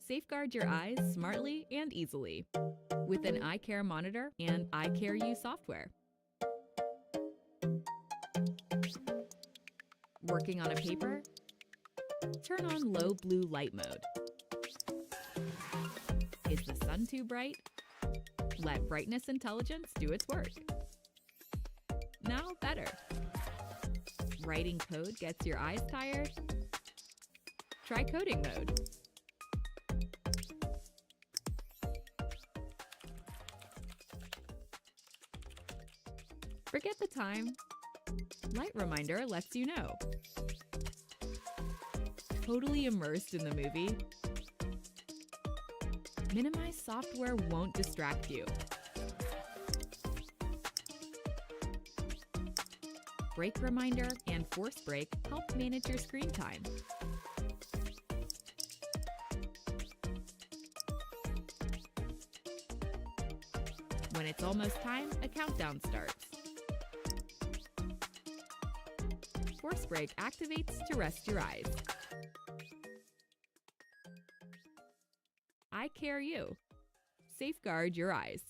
Safeguard your eyes smartly and easily with an eye care monitor and eye care U software. Working on a paper? Turn on low blue light mode. Is the sun too bright? Let brightness intelligence do its work. Now better. Writing code gets your eyes tired? Try coding mode. Forget the time. Light reminder lets you know. Totally immersed in the movie? Minimize software won't distract you. Break reminder and force break help manage your screen time. When it's almost time, a countdown starts. Force break activates to rest your eyes. Eye care U. Safeguard your eyes.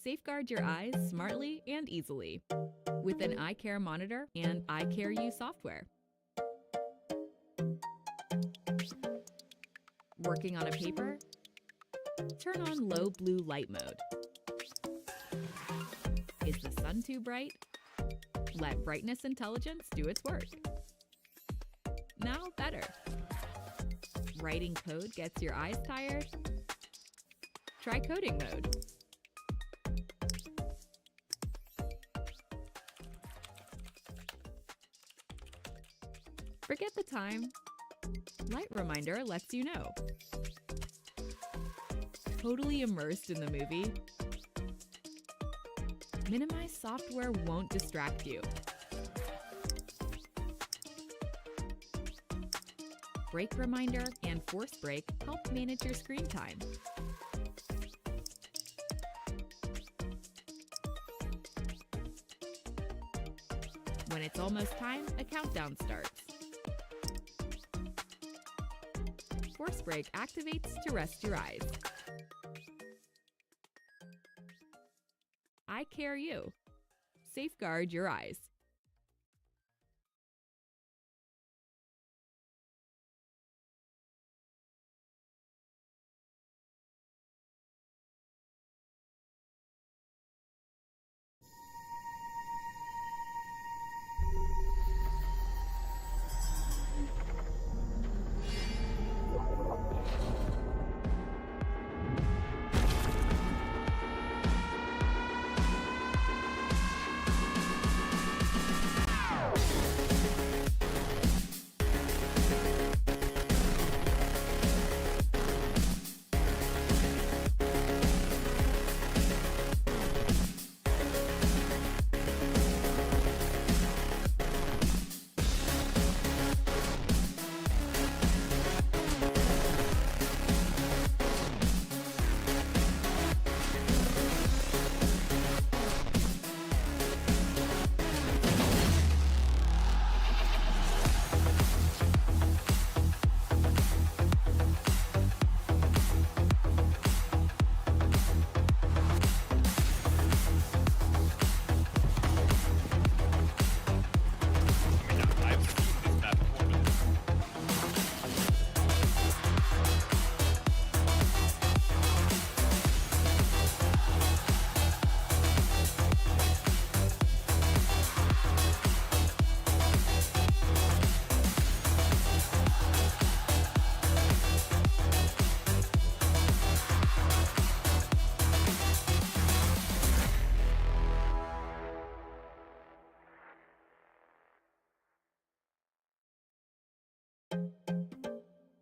Safeguard your eyes smartly and easily with an eye care monitor and eye care U software. Working on a paper? Turn on low blue light mode. Is the sun too bright? Let brightness intelligence do its work. Now better. Writing code gets your eyes tired? Try coding mode. Forget the time. Light reminder lets you know. Totally immersed in the movie? Minimize software won't distract you. Break reminder and force break help manage your screen time. When it's almost time, a countdown starts. Force break activates to rest your eyes. Eye care U. Safeguard your eyes.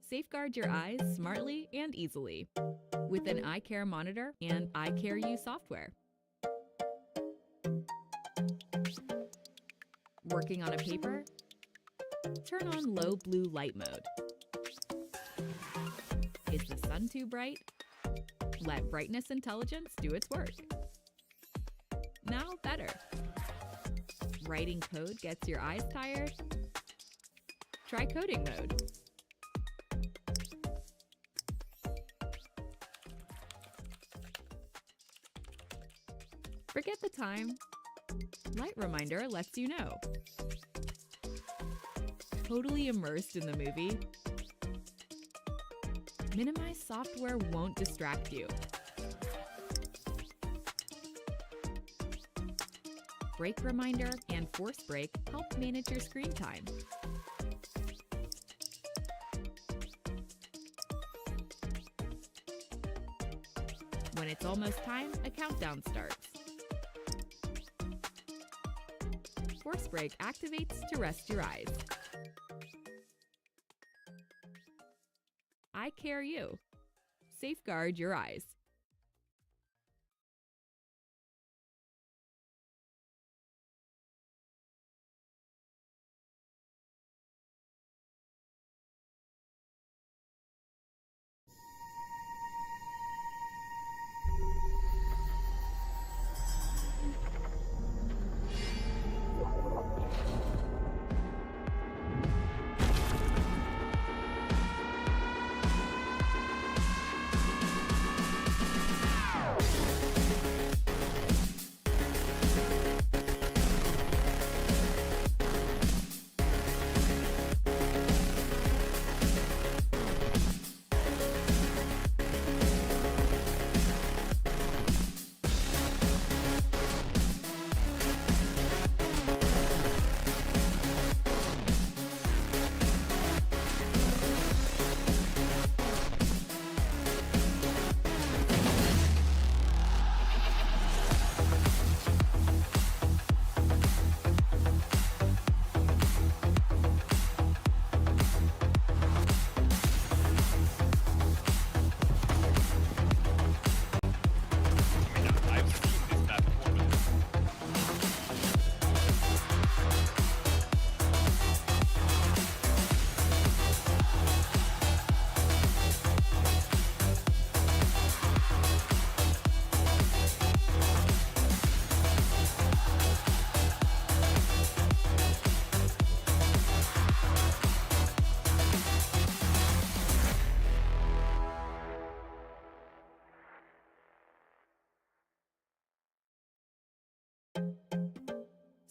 Safeguard your eyes smartly and easily with an eye care monitor and eye care U software. Working on a paper? Turn on low blue light mode. Is the sun too bright? Let brightness intelligence do its work. Now better. Writing code gets your eyes tired? Try coding mode. Forget the time. Light reminder lets you know. Totally immersed in the movie? Minimize software won't distract you. Break reminder and force break help manage your screen time. When it's almost time, a countdown starts. Force break activates to rest your eyes. Eye care you. Safeguard your eyes.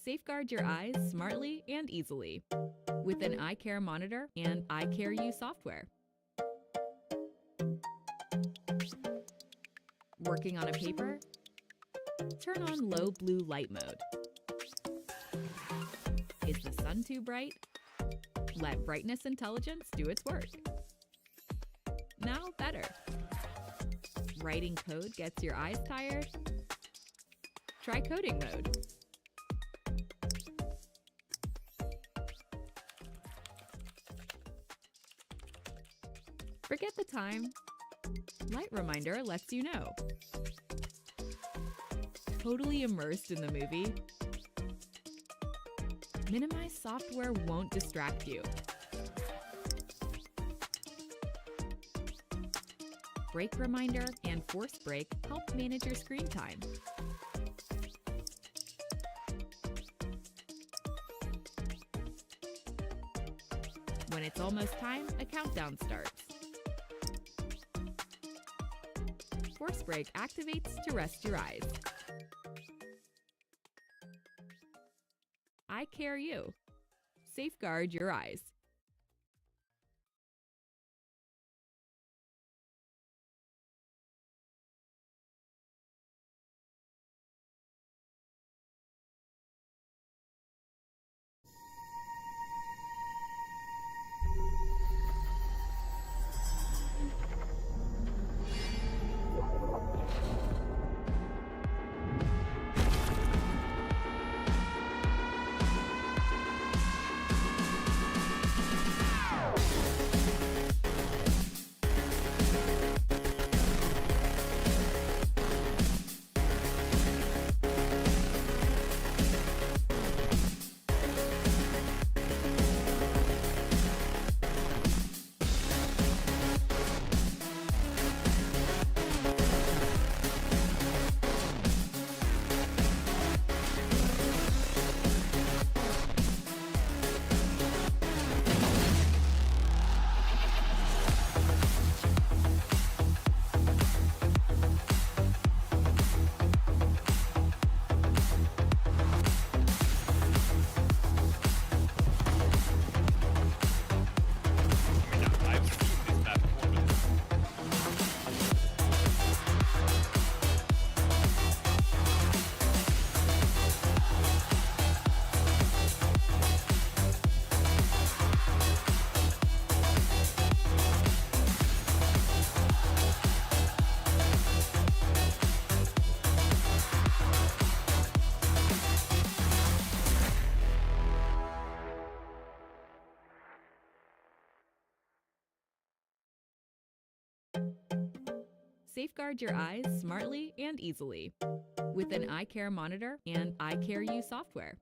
Safeguard your eyes smartly and easily with an eye care monitor and eye care U software. Working on a paper? Turn on low blue light mode. Is the sun too bright? Let brightness intelligence do its work. Now better. Writing code gets your eyes tired? Try coding mode. Forget the time. Light reminder lets you know. Totally immersed in the movie? Minimize software won't distract you. Break reminder and force break help manage your screen time. When it's almost time, a countdown starts. Force break activates to rest your eyes. Eye care you. Safeguard your eyes. Safeguard your eyes smartly and easily with an eye care monitor and Eye Care U software.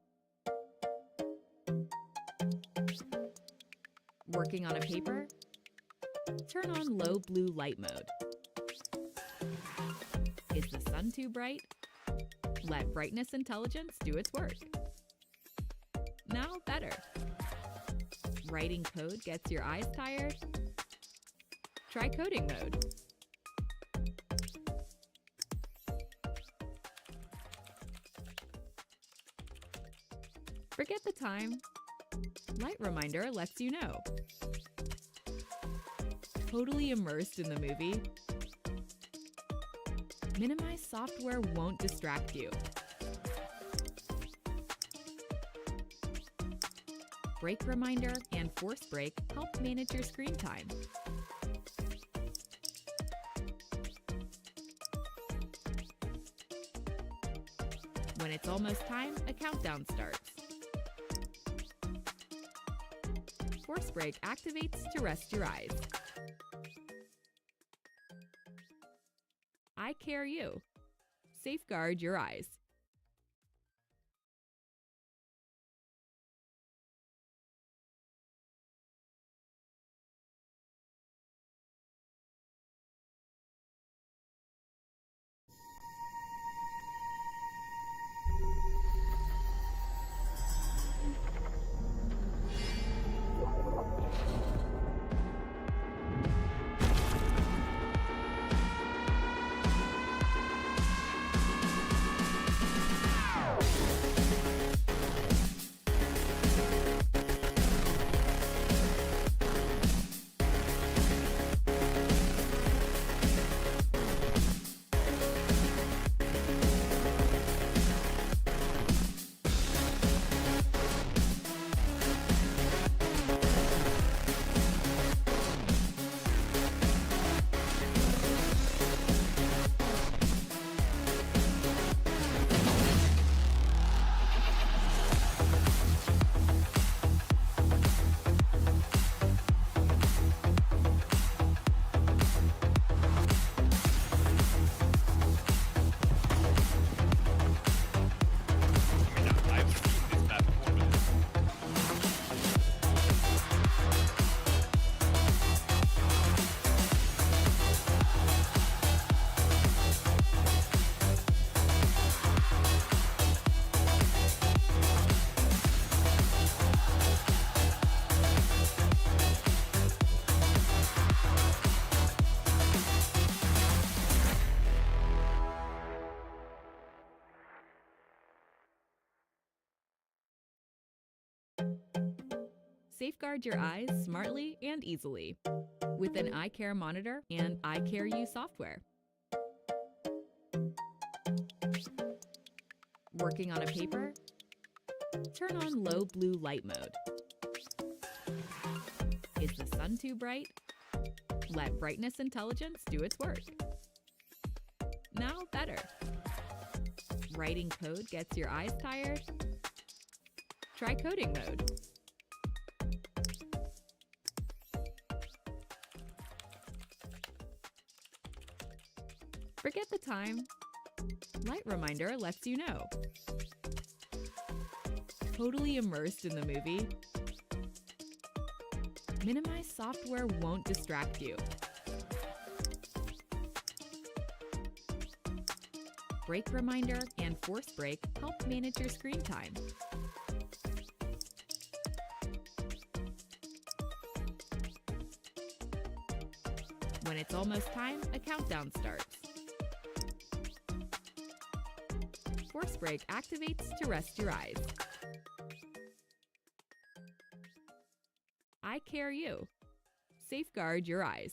Working on a paper? Turn on low blue light mode. Is the sun too bright? Let brightness intelligence do its work. Now better. Writing code gets your eyes tired? Try coding mode. Forget the time. Light reminder lets you know. Totally immersed in the movie? Minimize software won't distract you. Break reminder and force break help manage your screen time. When it's almost time, a countdown starts. Force break activates to rest your eyes. Eye Care U. Safeguard your eyes. Safeguard your eyes smartly and easily with an eye care monitor and Eye Care U software. Working on a paper? Turn on low blue light mode. Is the sun too bright? Let brightness intelligence do its work. Now better. Writing code gets your eyes tired? Try coding mode. Forget the time. Light reminder lets you know. Totally immersed in the movie? Minimize software won't distract you. Break reminder and force break help manage your screen time. When it's almost time, a countdown starts. Force break activates to rest your eyes. Eye Care U. Safeguard your eyes.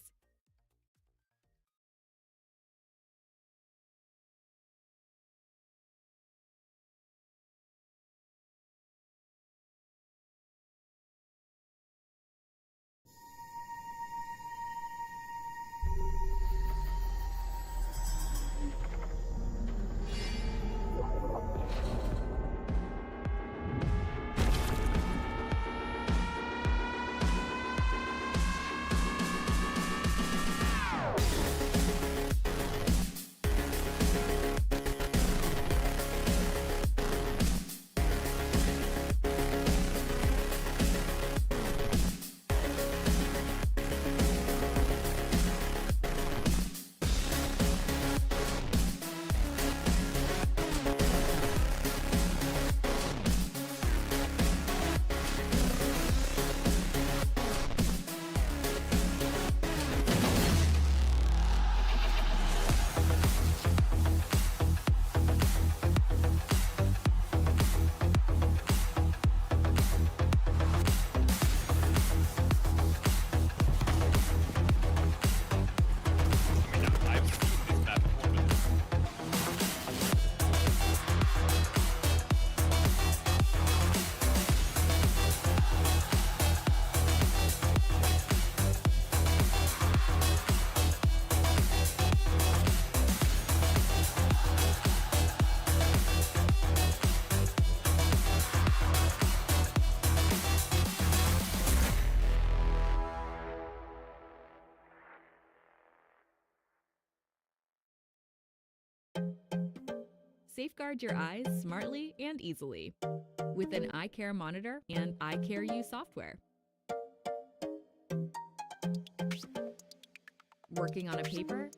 Safeguard your eyes smartly and easily with an eye care monitor and Eye Care U software. Working on a paper?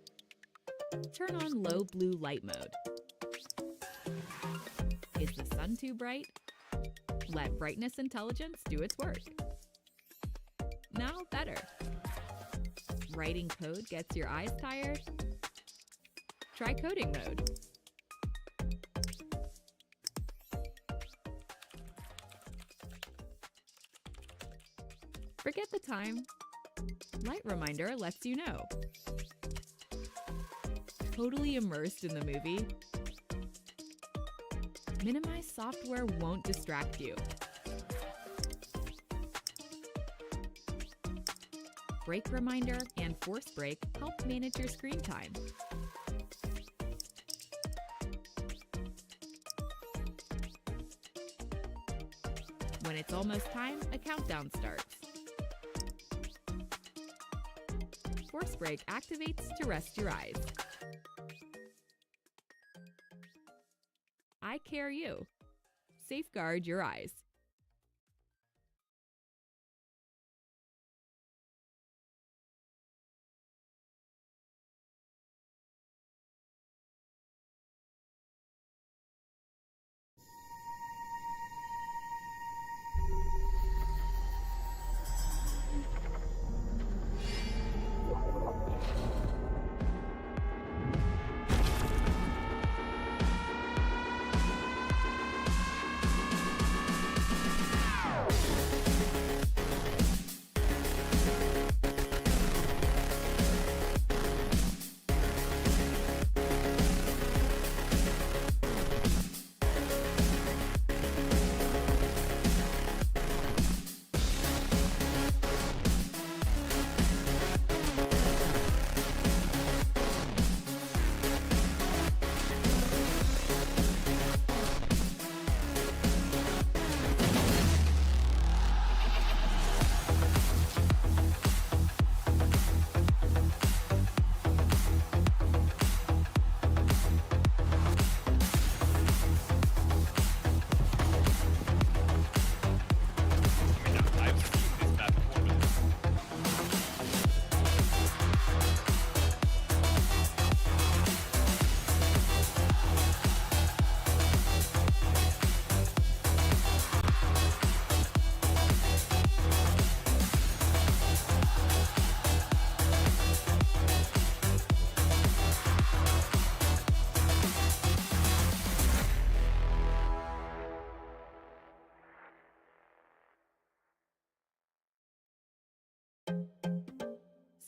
Turn on low blue light mode. Is the sun too bright? Let brightness intelligence do its work. Now better. Writing code gets your eyes tired? Try coding mode. Forget the time. Light reminder lets you know. Totally immersed in the movie? Minimize software won't distract you. Break reminder and force break help manage your screen time. When it's almost time, a countdown starts. Force break activates to rest your eyes. Eye Care U. Safeguard your eyes.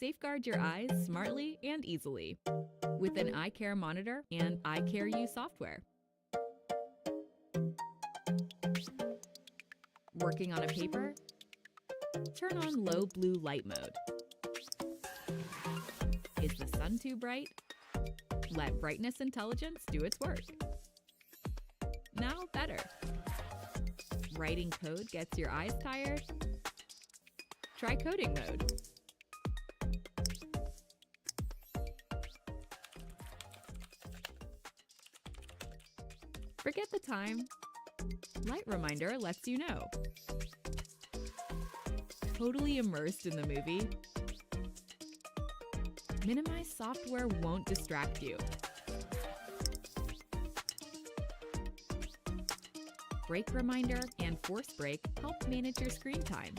Safeguard your eyes smartly and easily with an Eye Care monitor and Eye Care U software. Working on a paper? Turn on low blue light mode. Is the sun too bright? Let brightness intelligence do its work. Now better. Writing code gets your eyes tired? Try coding mode. Forget the time. Light reminder lets you know. Totally immersed in the movie? Minimize software won't distract you. Break reminder and force break help manage your screen time.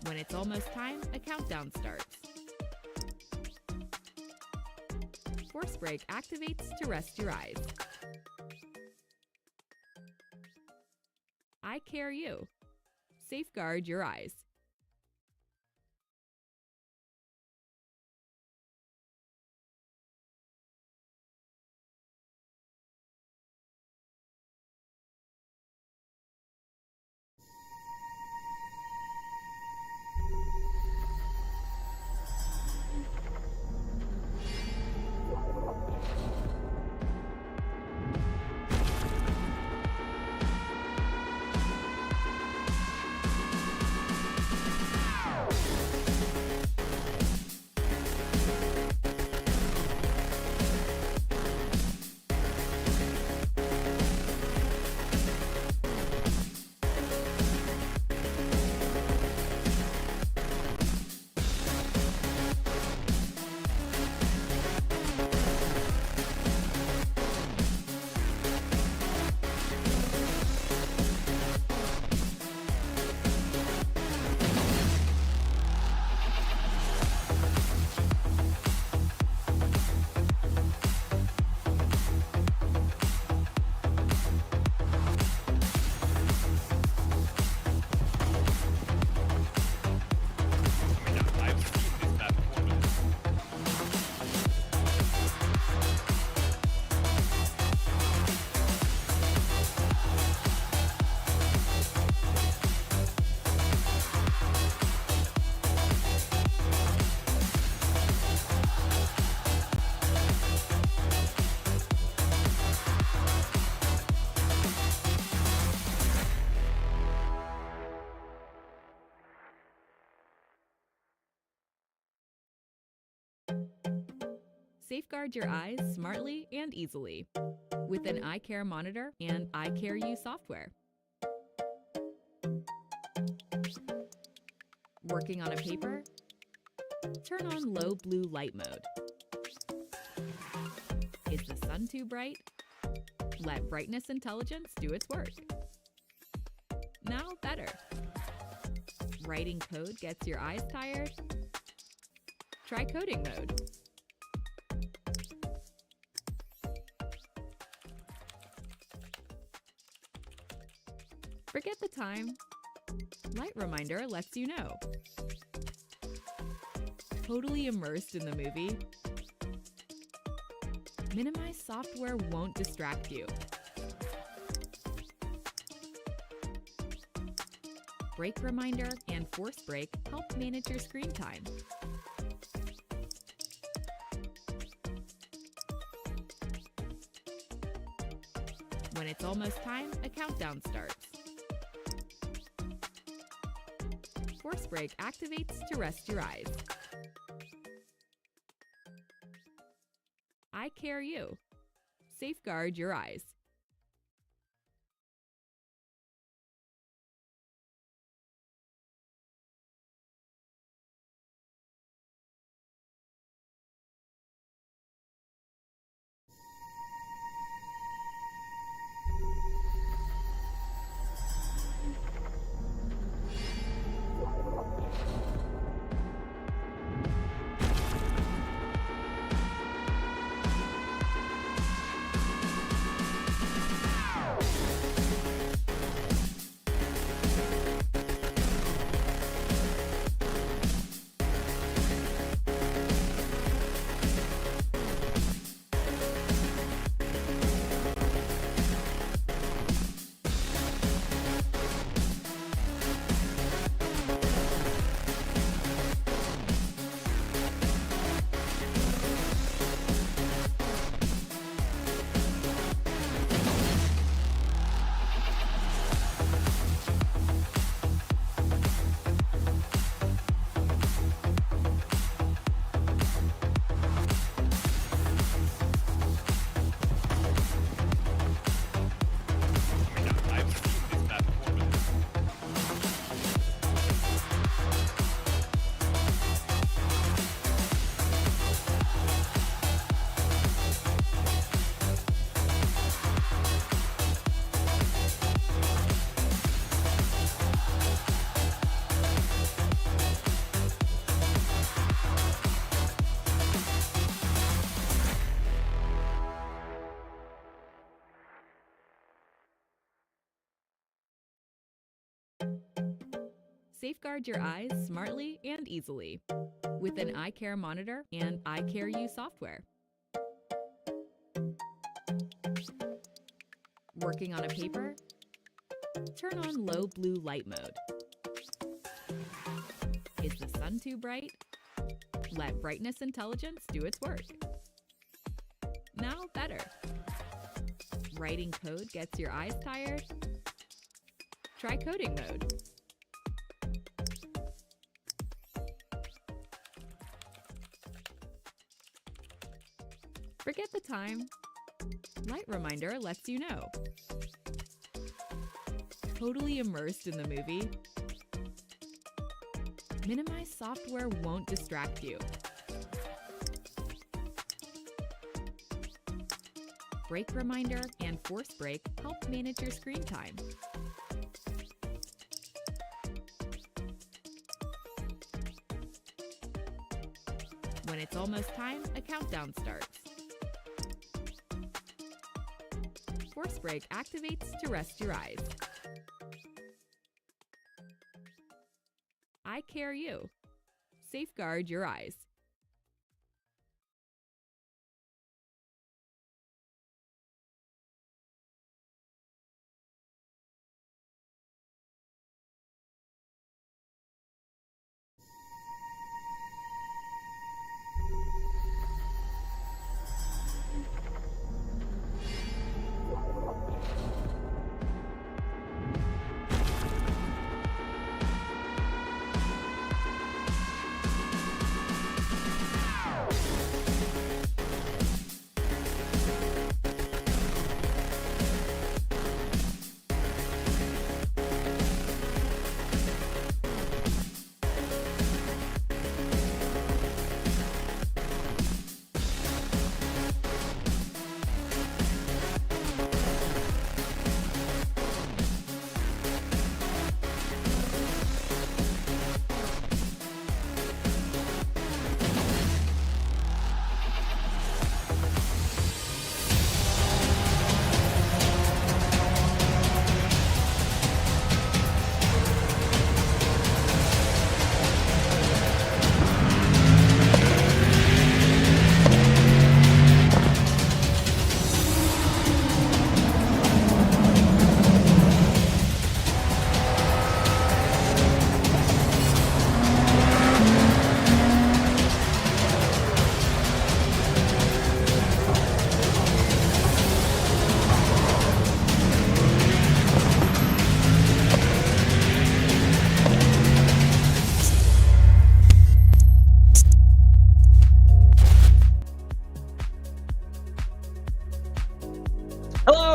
When it's almost time, a countdown starts. Force break activates to rest your eyes. Eye Care U. Safeguard your eyes. Safeguard your eyes smartly and easily with an eye care monitor and Eye Care U software. Working on a paper? Turn on low blue light mode. Is the sun too bright? Let brightness intelligence do its work. Now better. Writing code gets your eyes tired? Try coding mode. Forget the time. Light reminder lets you know. Totally immersed in the movie? Minimize software won't distract you. Break reminder and force break help manage your screen time. When it's almost time, a countdown starts. Force break activates to rest your eyes. Eye Care U. Safeguard your eyes. Safeguard your eyes smartly and easily with an Eye Care monitor and Eye Care U software. Working on a paper? Turn on low blue light mode. Is the sun too bright? Let brightness intelligence do its work. Now better. Writing code gets your eyes tired? Try coding mode. Forget the time. Light reminder lets you know. Totally immersed in the movie? Minimize software won't distract you. Break reminder and force break help manage your screen time. When it's almost time, a countdown starts. Force break activates to rest your eyes. Eye Care U. Safeguard your eyes.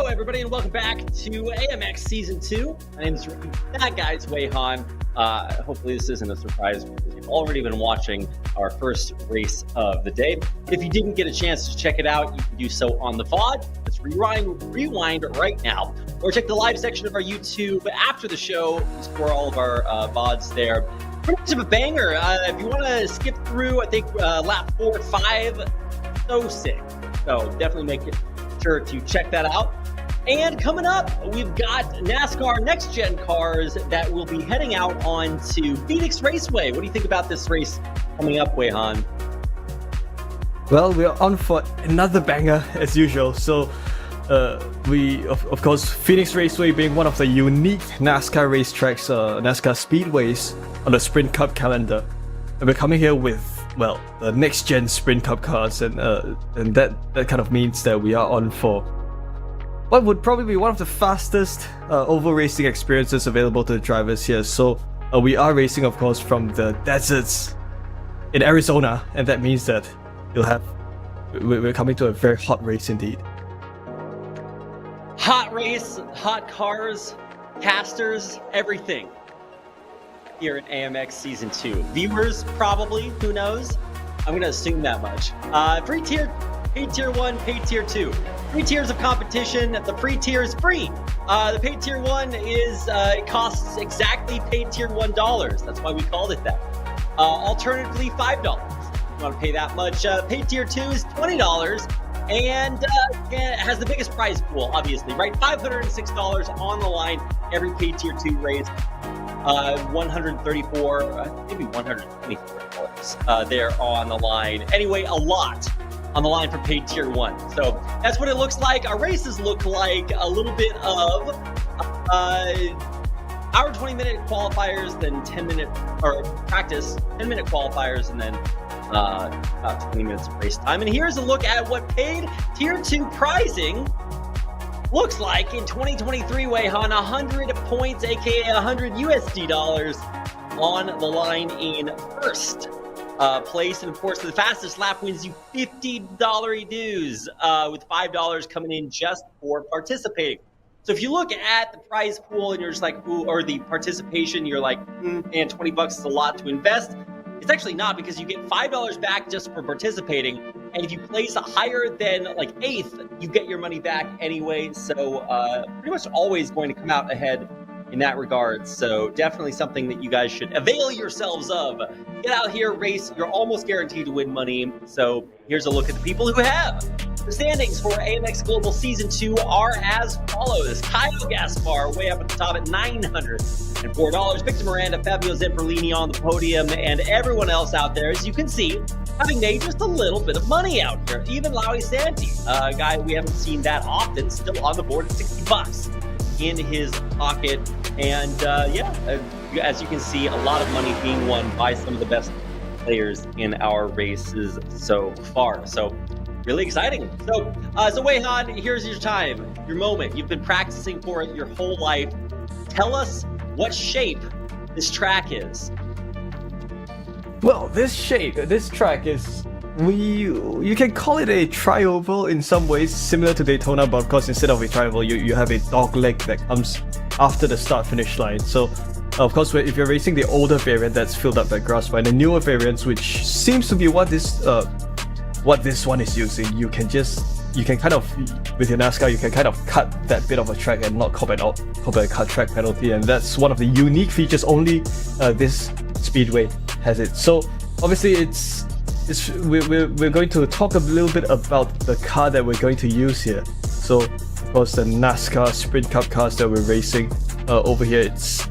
Hello, everybody, and welcome back to AMX Season 2. My name is Ricky. That guy's Wei Han. Hopefully this isn't a surprise because you've already been watching our first race of the day. If you didn't get a chance to check it out, you can do so on the VOD. Let's rewind right now, or check the live section of our YouTube after the show. Explore all of our VODs there. Pretty much of a banger. If you want to skip through, I think lap 4 or 5, so sick. So definitely make sure to check that out. And coming up, we've got NASCAR Nextgen cars that will be heading out onto Phoenix Raceway. What do you think about this race coming up, Wei Han? Well, we're on for another banger as usual. So, we of course, Phoenix Raceway being one of the unique NASCAR racetracks, NASCAR speedways on the Sprint Cup calendar, and we're coming here with, well, the Nextgen Sprint Cup cars, and that kind of means that we are on for what would probably be one of the fastest oval racing experiences available to the drivers here. So we are racing, of course, from the deserts in Arizona, and that means that we're coming to a very hot race indeed. Hot race, hot cars, casters, everything here at AMX Season 2. Viewers, probably, who knows? I'm going to assume that much. Free tier, paid tier 1, paid tier 2. 3 tiers of competition. The free tier is free. The paid tier 1 is, it costs exactly paid tier $1. That's why we called it that. Alternatively, $5. If you want to pay that much. Paid tier 2 is $20. And it has the biggest prize pool, obviously, right? $506 on the line every paid tier 2 race. $134, maybe $124 there on the line. Anyway, a lot on the line for paid tier 1. So that's what it looks like. Our races look like a little bit of hour 20-minute qualifiers, then 10-minute or practice, 10-minute qualifiers, and then about 20 minutes of race time. And here's a look at what paid tier 2 pricing looks like in 2023, Wei Han. 100 points, aka 100 USD dollars on the line in first place. And of course, the fastest lap wins you $50 dues, with $5 coming in just for participating. So if you look at the prize pool and you're just like, ooh, or the participation, you're like, and $20 is a lot to invest. It's actually not, because you get $5 back just for participating. And if you place higher than like 8th, you get your money back anyway. So pretty much always going to come out ahead in that regard. So definitely something that you guys should avail yourselves of. Get out here, race. You're almost guaranteed to win money. So here's a look at the people who have. The standings for AMX Global Season 2 are as follows. Kyle Gaspar way up at the top at $904. Victor Miranda, Fabio Zamperlini on the podium, and everyone else out there, as you can see, having made just a little bit of money out here. Even Laui Santi, a guy we haven't seen that often, still on the board at $60 in his pocket. And as you can see, a lot of money being won by some of the best players in our races so far. So really exciting. So Wei Han, here's your time, your moment. You've been practicing for it your whole life. Tell us what shape this track is. Well, this track is, you can call it a tri-oval in some ways, similar to Daytona, but of course instead of a tri-oval, you have a dog leg that comes after the start-finish line. So of course, if you're racing the older variant that's filled up by grass, and the newer variants, which seems to be what this one is using, you can kind of, with your NASCAR, you can kind of cut that bit of a track and not cop a cut track penalty, and that's one of the unique features only this speedway has it. So obviously we're going to talk a little bit about the car that we're going to use here. So of course the NASCAR Sprint Cup cars that we're racing over here, it's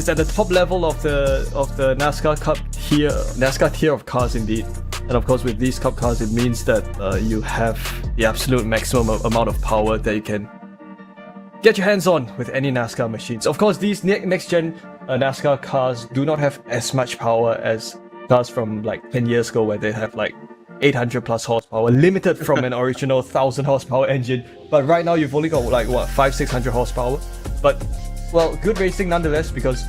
at the top level of the NASCAR Cup here, NASCAR tier of cars indeed. And of course, with these Cup cars, it means that you have the absolute maximum amount of power that you can get your hands on with any NASCAR machines. Of course, these next-gen NASCAR cars do not have as much power as cars from like 10 years ago, where they have like 800 plus horsepower, limited from an original 1000 horsepower engine. But right now, you've only got like, what, 500-600 horsepower. But, well, good racing nonetheless, because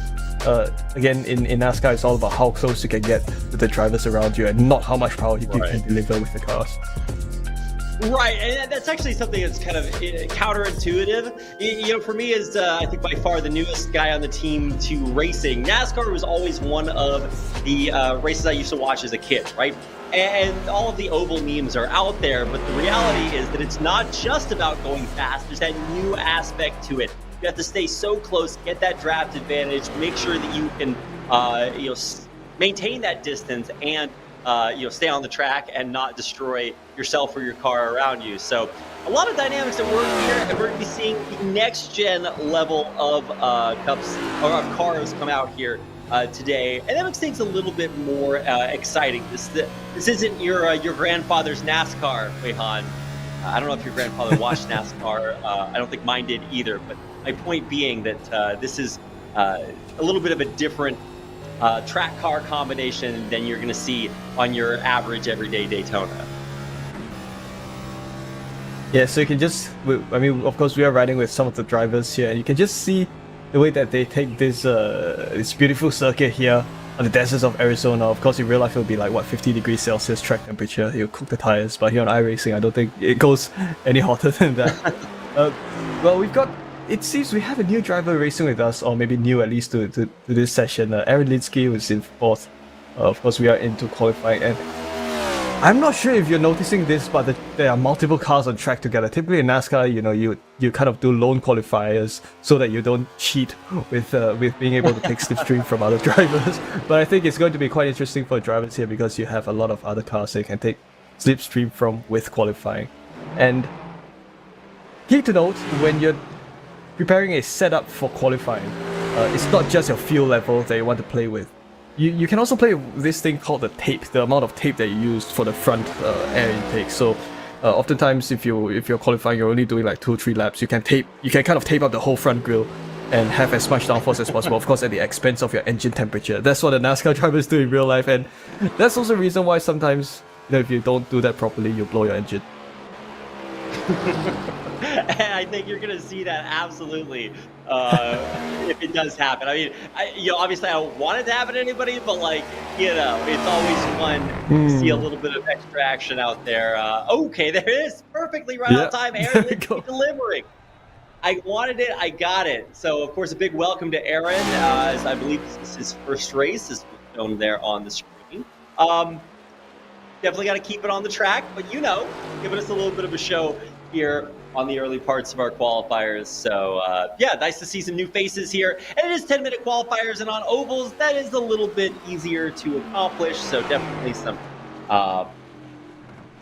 again, in NASCAR, it's all about how close you can get to the drivers around you and not how much power you can deliver with the cars. Right, and that's actually something that's kind of counterintuitive. For me, as I think by far the newest guy on the team to racing, NASCAR was always one of the races I used to watch as a kid, right? And all of the oval memes are out there, but the reality is that it's not just about going fast. There's that new aspect to it. You have to stay so close, get that draft advantage, make sure that you can, maintain that distance and stay on the track and not destroy yourself or your car around you. So a lot of dynamics at work here, and we're going to be seeing the next gen level of cups or of cars come out here today, and that makes things a little bit more exciting. This isn't your grandfather's NASCAR, Weihan. I don't know if your grandfather watched NASCAR. I don't think mine did either. But my point being that this is a little bit of a different track car combination than you're going to see on your average everyday Daytona. Yeah, so you can just, I mean, of course, we are riding with some of the drivers here, and you can just see the way that they take this beautiful circuit here on the deserts of Arizona. Of course, in real life, it'll be like, 50 degrees Celsius track temperature. You'll cook the tires, but here on iRacing, I don't think it goes any hotter than that. Well, it seems we have a new driver racing with us, or maybe new at least to this session. Aaron Linsky was in 4th. Of course, we are into qualifying, and I'm not sure if you're noticing this, but there are multiple cars on track together. Typically in NASCAR, you kind of do lone qualifiers so that you don't cheat with being able to take slipstream from other drivers. But I think it's going to be quite interesting for drivers here because you have a lot of other cars that you can take slipstream from with qualifying. And key to note, when you're preparing a setup for qualifying, it's not just your fuel level that you want to play with. You can also play with this thing called the tape, the amount of tape that you used for the front air intake. So oftentimes if you're qualifying, you're only doing like 2-3 laps, you can kind of tape up the whole front grille and have as much downforce as possible, of course at the expense of your engine temperature. That's what the NASCAR drivers do in real life, and that's also the reason why sometimes if you don't do that properly, you blow your engine. And I think you're going to see that absolutely if it does happen. I mean, obviously I don't want it to happen to anybody, but it's always fun to see a little bit of extra action out there. Okay, there it is. Perfectly right on time. Aaron Linsky delivering. I wanted it. I got it. So, of course, a big welcome to Aaron, as I believe this is his first race, as shown there on the screen. Definitely got to keep it on the track, but giving us a little bit of a show here on the early parts of our qualifiers. So nice to see some new faces here. And it is 10-minute qualifiers, and on ovals, that is a little bit easier to accomplish. So definitely it's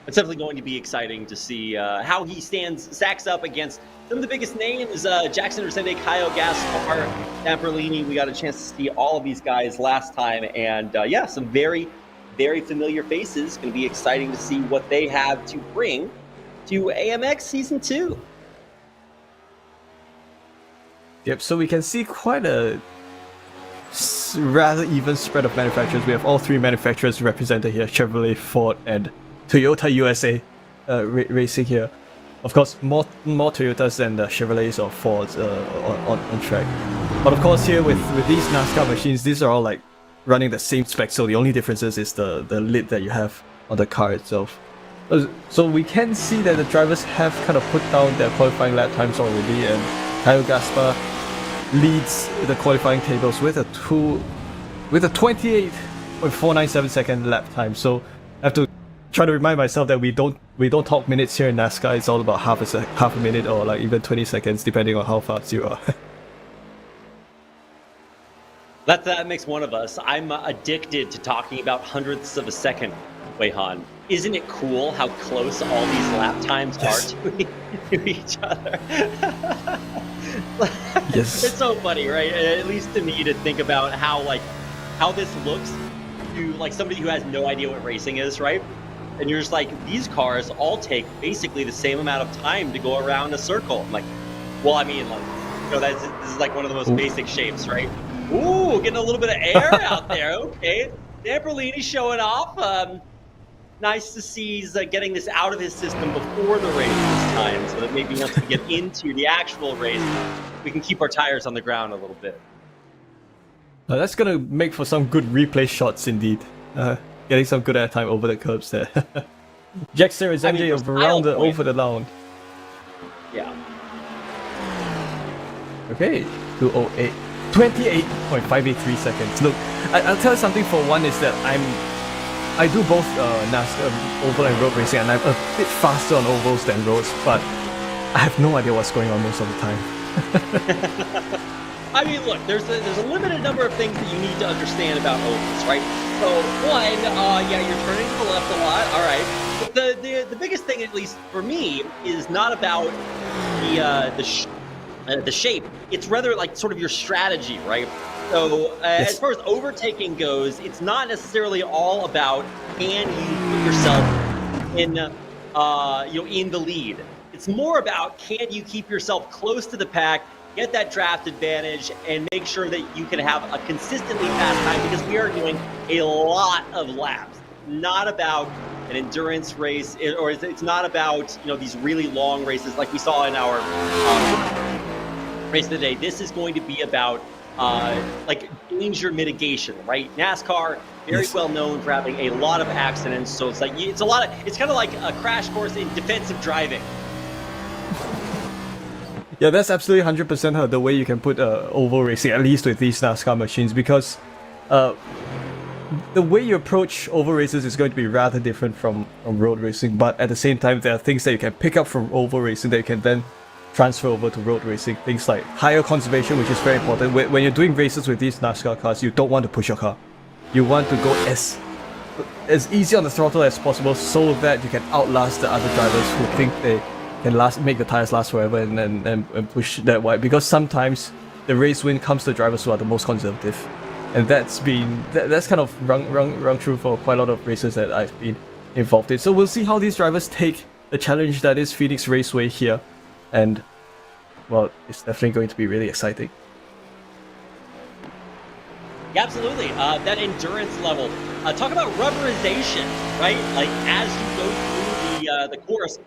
definitely going to be exciting to see how he stacks up against some of the biggest names. Jackson Resende, Kyle Gaspar, Tamperlini. We got a chance to see all of these guys last time. And some very, very familiar faces. Going to be exciting to see what they have to bring to AMX Season 2. Yep, so we can see quite a rather even spread of manufacturers. We have all 3 manufacturers represented here, Chevrolet, Ford, and Toyota USA racing here. Of course, more Toyotas than the Chevrolets or Fords on track. But of course here with these NASCAR machines, these are all like running the same spec, so the only differences is the lid that you have on the car itself. So we can see that the drivers have kind of put down their qualifying lap times already, and Kyle Gaspar leads the qualifying tables with a 28.497 second lap time. So I have to try to remind myself that we don't talk minutes here in NASCAR. It's all about half a minute or like even 20 seconds, depending on how fast you are. That makes one of us. I'm addicted to talking about hundredths of a second, Weihan. Isn't it cool how close all these lap times are to each other? Yes. It's so funny, right? At least to me, to think about how this looks to somebody who has no idea what racing is, right? And you're just like, these cars all take basically the same amount of time to go around a circle. I'm like, well, I mean, this is like one of the most basic shapes, right? Ooh, getting a little bit of air out there. Okay. Tamperlini showing off. Nice to see he's getting this out of his system before the race this time, so that maybe once we get into the actual race, we can keep our tires on the ground a little bit. That's going to make for some good replay shots indeed. Getting some good airtime over the curbs there. Jackson is I mean, MJ for around style point. over the round. Yeah. Okay, 208. 28.583 seconds. Look, I'll tell you something. For one, is that I do both Nascar oval and road racing, and I'm a bit faster on ovals than roads, but I have no idea what's going on most of the time. I mean, look, there's a limited number of things that you need to understand about ovals, right? So one, yeah, you're turning to the left a lot. All right, but the biggest thing, at least for me, is not about the shape. It's rather like sort of your strategy, right? So Yes. as far as overtaking goes, it's not necessarily all about can you put yourself in in the lead. It's more about can you keep yourself close to the pack, get that draft advantage, and make sure that you can have a consistently fast time, because we are doing a lot of laps. Not about an endurance race, or it's not about these really long races like we saw in our race today. This is going to be about like danger mitigation, right? NASCAR, very well known for having a lot of accidents, so it's kind of like a crash course in defensive driving. Yeah, that's absolutely 100% the way you can put oval racing, at least with these NASCAR machines, because the way you approach oval races is going to be rather different from road racing, but at the same time, there are things that you can pick up from oval racing that you can then transfer over to road racing. Things like tire conservation, which is very important. When you're doing races with these NASCAR cars, you don't want to push your car. You want to go as easy on the throttle as possible, so that you can outlast the other drivers who think they can make the tires last forever and push that wide. Because sometimes the race win comes to drivers who are the most conservative, and that's kind of rung true for quite a lot of races that I've been involved in. So we'll see how these drivers take the challenge that is Phoenix Raceway here, and well, it's definitely going to be really exciting. Yeah, absolutely. That endurance level. Talk about rubberization, right? Like as you go through the course,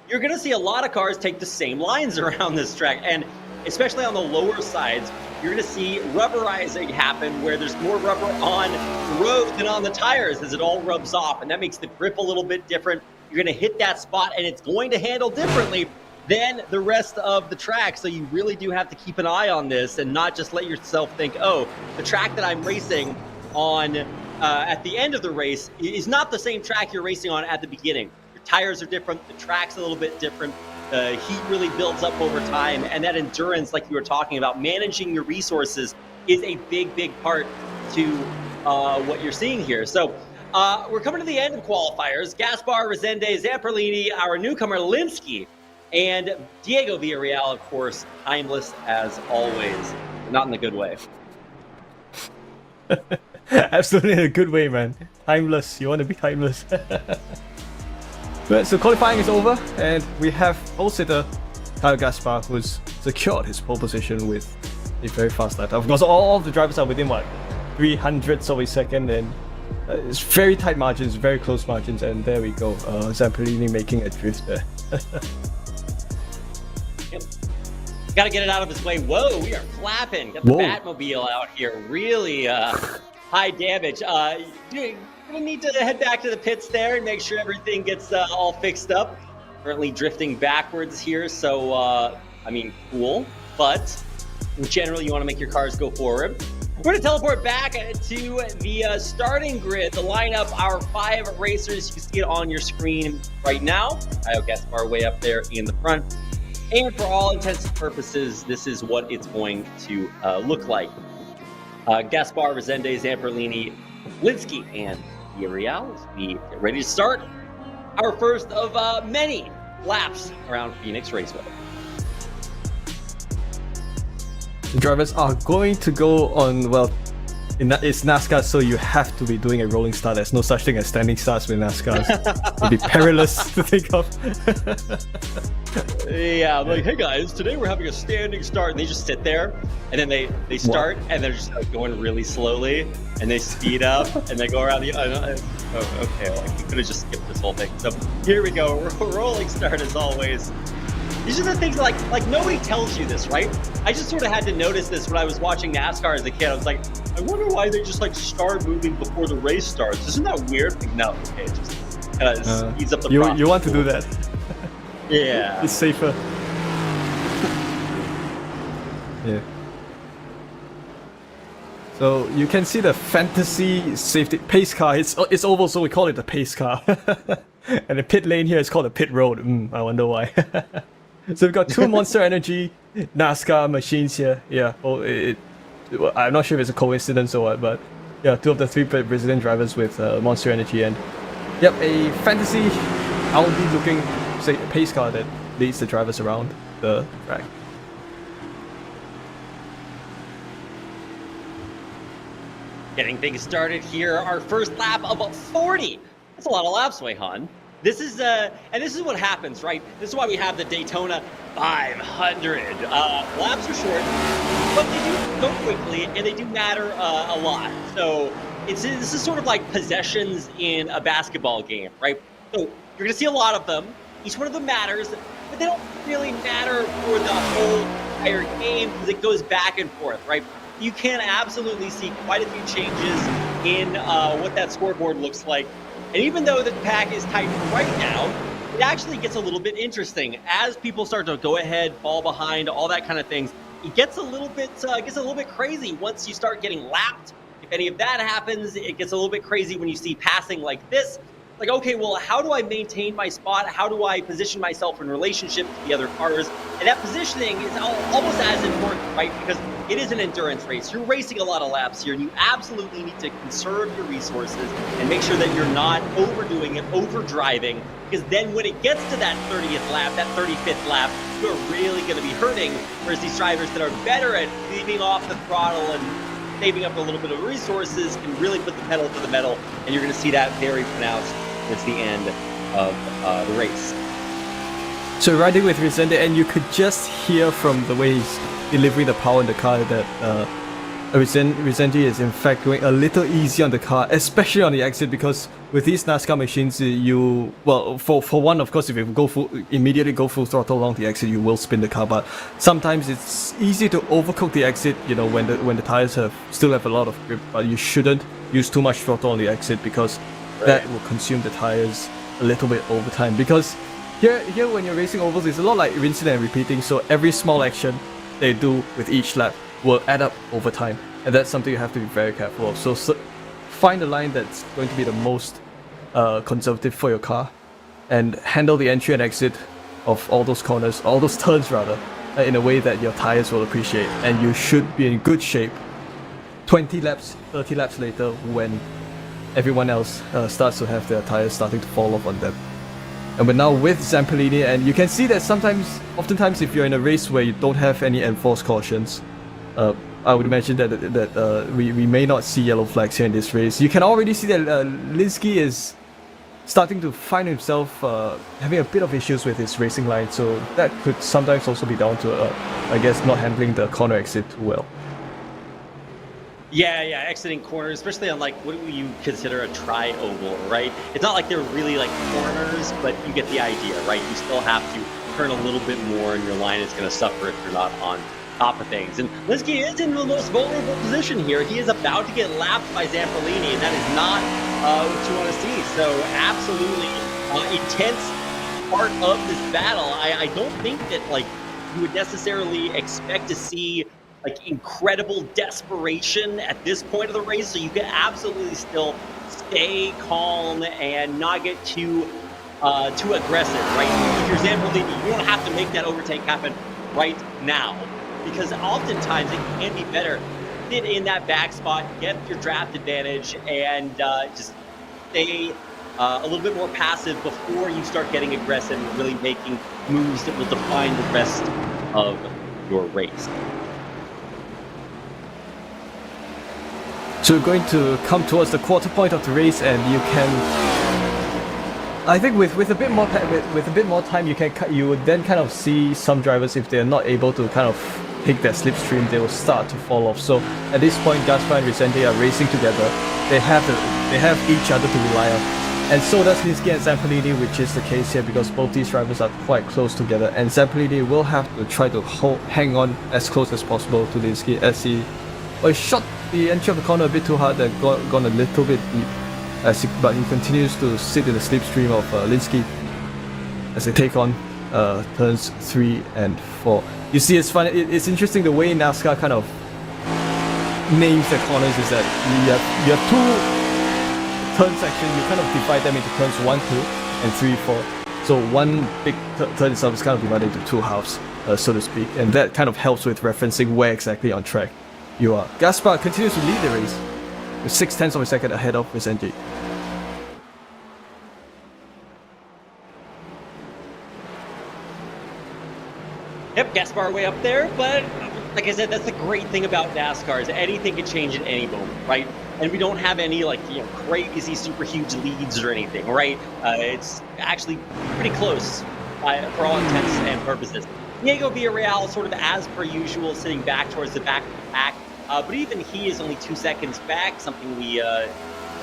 you're going to see a lot of cars take the same lines around this track, and especially on the lower sides, you're going to see rubberizing happen, where there's more rubber on the road than on the tires as it all rubs off, and that makes the grip a little bit different. You're going to hit that spot, and it's going to handle differently than the rest of the track. So you really do have to keep an eye on this and not just let yourself think, oh, the track that I'm racing on at the end of the race is not the same track you're racing on at the beginning. Your tires are different, the track's a little bit different, the heat really builds up over time, and that endurance, like you were talking about, managing your resources is a big part to what you're seeing here. So we're coming to the end of qualifiers. Gaspar, Resende, Zamperlini, our newcomer Linsky, and Diego Villarreal, of course, timeless as always. Not in the good way. Absolutely in a good way, man. Timeless. You want to be timeless. But so qualifying is over, and we have pole sitter Kyle Gaspar, who's secured his pole position with a very fast lap. Of course, all of the drivers are within 300ths of a second, and it's very tight margins, very close margins, and there we go. Zamperlini making a drift there. Yep. Got to get it out of his way. Whoa, we are flapping. Got the Batmobile out here. Really high damage. You're going to need to head back to the pits there and make sure everything gets all fixed up. Currently drifting backwards here, so, I mean, cool. But in general, you want to make your cars go forward. We're going to teleport back to the starting grid, the lineup, our 5 racers. You can see it on your screen right now. Kyle Gaspar way up there in the front. And for all intents and purposes, this is what it's going to look like. Gaspar, Resende, Zamperlini, Linsky, and Villarreal as we get ready to start our first of many laps around Phoenix Raceway. The drivers are going to go on, well, it's NASCAR, so you have to be doing a rolling start. There's no such thing as standing starts with NASCAR. It'd be perilous to think of. Yeah, I'm like, hey guys, today we're having a standing start, and they just sit there, and then they start, and they're just like going really slowly, and they speed up, and they go around the. Oh, okay, like we could have just skipped this whole thing. So here we go, rolling start as always. These are the things like nobody tells you this, right? I just sort of had to notice this when I was watching NASCAR as a kid. I was like, I wonder why they just like start moving before the race starts. Isn't that weird? Like, no, okay, just speeds up the you process. want to do that. Yeah. It's safer. Yeah. So you can see the fantasy safety pace car. It's oval, so we call it the pace car. And the pit lane here is called the pit road. I wonder why. So we've got two Monster Energy Nascar machines here. Yeah. Well, I'm not sure if it's a coincidence or what, but yeah, two of the three Brazilian drivers with Monster Energy, and yep, a fantasy Audi-looking pace car that leads the drivers around the track. Getting things started here. Our first lap of 40. That's a lot of laps, Wei-Han. This is and this is what happens, right? This is why we have the Daytona 500. Laps are short, but they do go quickly and they do matter a lot. So this is sort of like possessions in a basketball game, right? So you're gonna see a lot of them. Each one of them matters, but they don't really matter for the whole entire game because it goes back and forth, right? You can absolutely see quite a few changes in what that scoreboard looks like. And even though the pack is tight right now, it actually gets a little bit interesting as people start to go ahead, fall behind, all that kind of things. It gets a little bit crazy once you start getting lapped. If any of that happens, it gets a little bit crazy when you see passing like this. Like, okay, well, how do I maintain my spot? How do I position myself in relationship to the other cars? And that positioning is almost as important, right? Because it is an endurance race. You're racing a lot of laps here, and you absolutely need to conserve your resources and make sure that you're not overdoing it, overdriving, because then when it gets to that 30th lap, that 35th lap, you're really going to be hurting, whereas these drivers that are better at leaving off the throttle and saving up a little bit of resources can really put the pedal to the metal, and you're going to see that very pronounced towards the end of the race. So riding with Resende, and you could just hear from the way he's delivering the power in the car that Resende is in fact going a little easy on the car, especially on the exit, because with these NASCAR machines, for one, of course, if you immediately go full throttle along the exit, you will spin the car. But sometimes it's easy to overcook the exit, when the tires still have a lot of grip. But you shouldn't use too much throttle on the exit because that will consume the tires a little bit over time. Because here when you're racing ovals, it's a lot like rinsing and repeating. So every small action they do with each lap will add up over time, and that's something you have to be very careful of. So find a line that's going to be the most conservative for your car, and handle the entry and exit of all those corners, all those turns rather, in a way that your tires will appreciate, and you should be in good shape 20 laps, 30 laps later when everyone else starts to have their tires starting to fall off on them. And we're now with Zampellini, and you can see that oftentimes if you're in a race where you don't have any enforced cautions, I would imagine that we may not see yellow flags here in this race. You can already see that Linsky is starting to find himself having a bit of issues with his racing line, so that could sometimes also be down to, I guess, not handling the corner exit too well. Yeah, exiting corners, especially on like what you consider a tri-oval, right? It's not like they're really like corners, but you get the idea, right? You still have to turn a little bit more, and your line is going to suffer if you're not on top of things. And Linsky is in the most vulnerable position here. He is about to get lapped by Zampellini, and that is not what you want to see. So absolutely intense part of this battle. I don't think that like you would necessarily expect to see like incredible desperation at this point of the race, so you can absolutely still stay calm and not get too aggressive, right? If you're Zampellini, you don't have to make that overtake happen right now, because oftentimes it can be better sit in that back spot, get your draft advantage, and just stay a little bit more passive before you start getting aggressive and really making moves that will define the rest of your race. So we're going to come towards the quarter point of the race, and you can, I think, with a bit more time, you would then kind of see some drivers, if they're not able to kind of pick their slipstream, they will start to fall off. So at this point, Gaspar and Resende are racing together. They have each other to rely on, and so does Linsky and Zampellini, which is the case here because both these drivers are quite close together, and Zampellini will have to try to hang on as close as possible to Linsky as he shot the entry of the corner a bit too hard and gone a little bit deep. but he continues to sit in the slipstream of Linsky as they take on turns 3 and 4. You see, it's fun. It's interesting the way NASCAR kind of names the corners is that you have two turn sections. You kind of divide them into turns 1, 2, and 3, 4. So one big turn itself is kind of divided into two halves, so to speak, and that kind of helps with referencing where exactly on track you are. Gaspar continues to lead the race with 0.6 of a second ahead of Vicente. Yep, Gaspar way up there, but like I said, that's the great thing about NASCAR is anything can change at any moment, right? And we don't have any crazy, super huge leads or anything, right? It's actually pretty close for all intents and purposes. Diego Villarreal, sort of as per usual, sitting back towards the back of the pack, but even he is only 2 seconds back, something we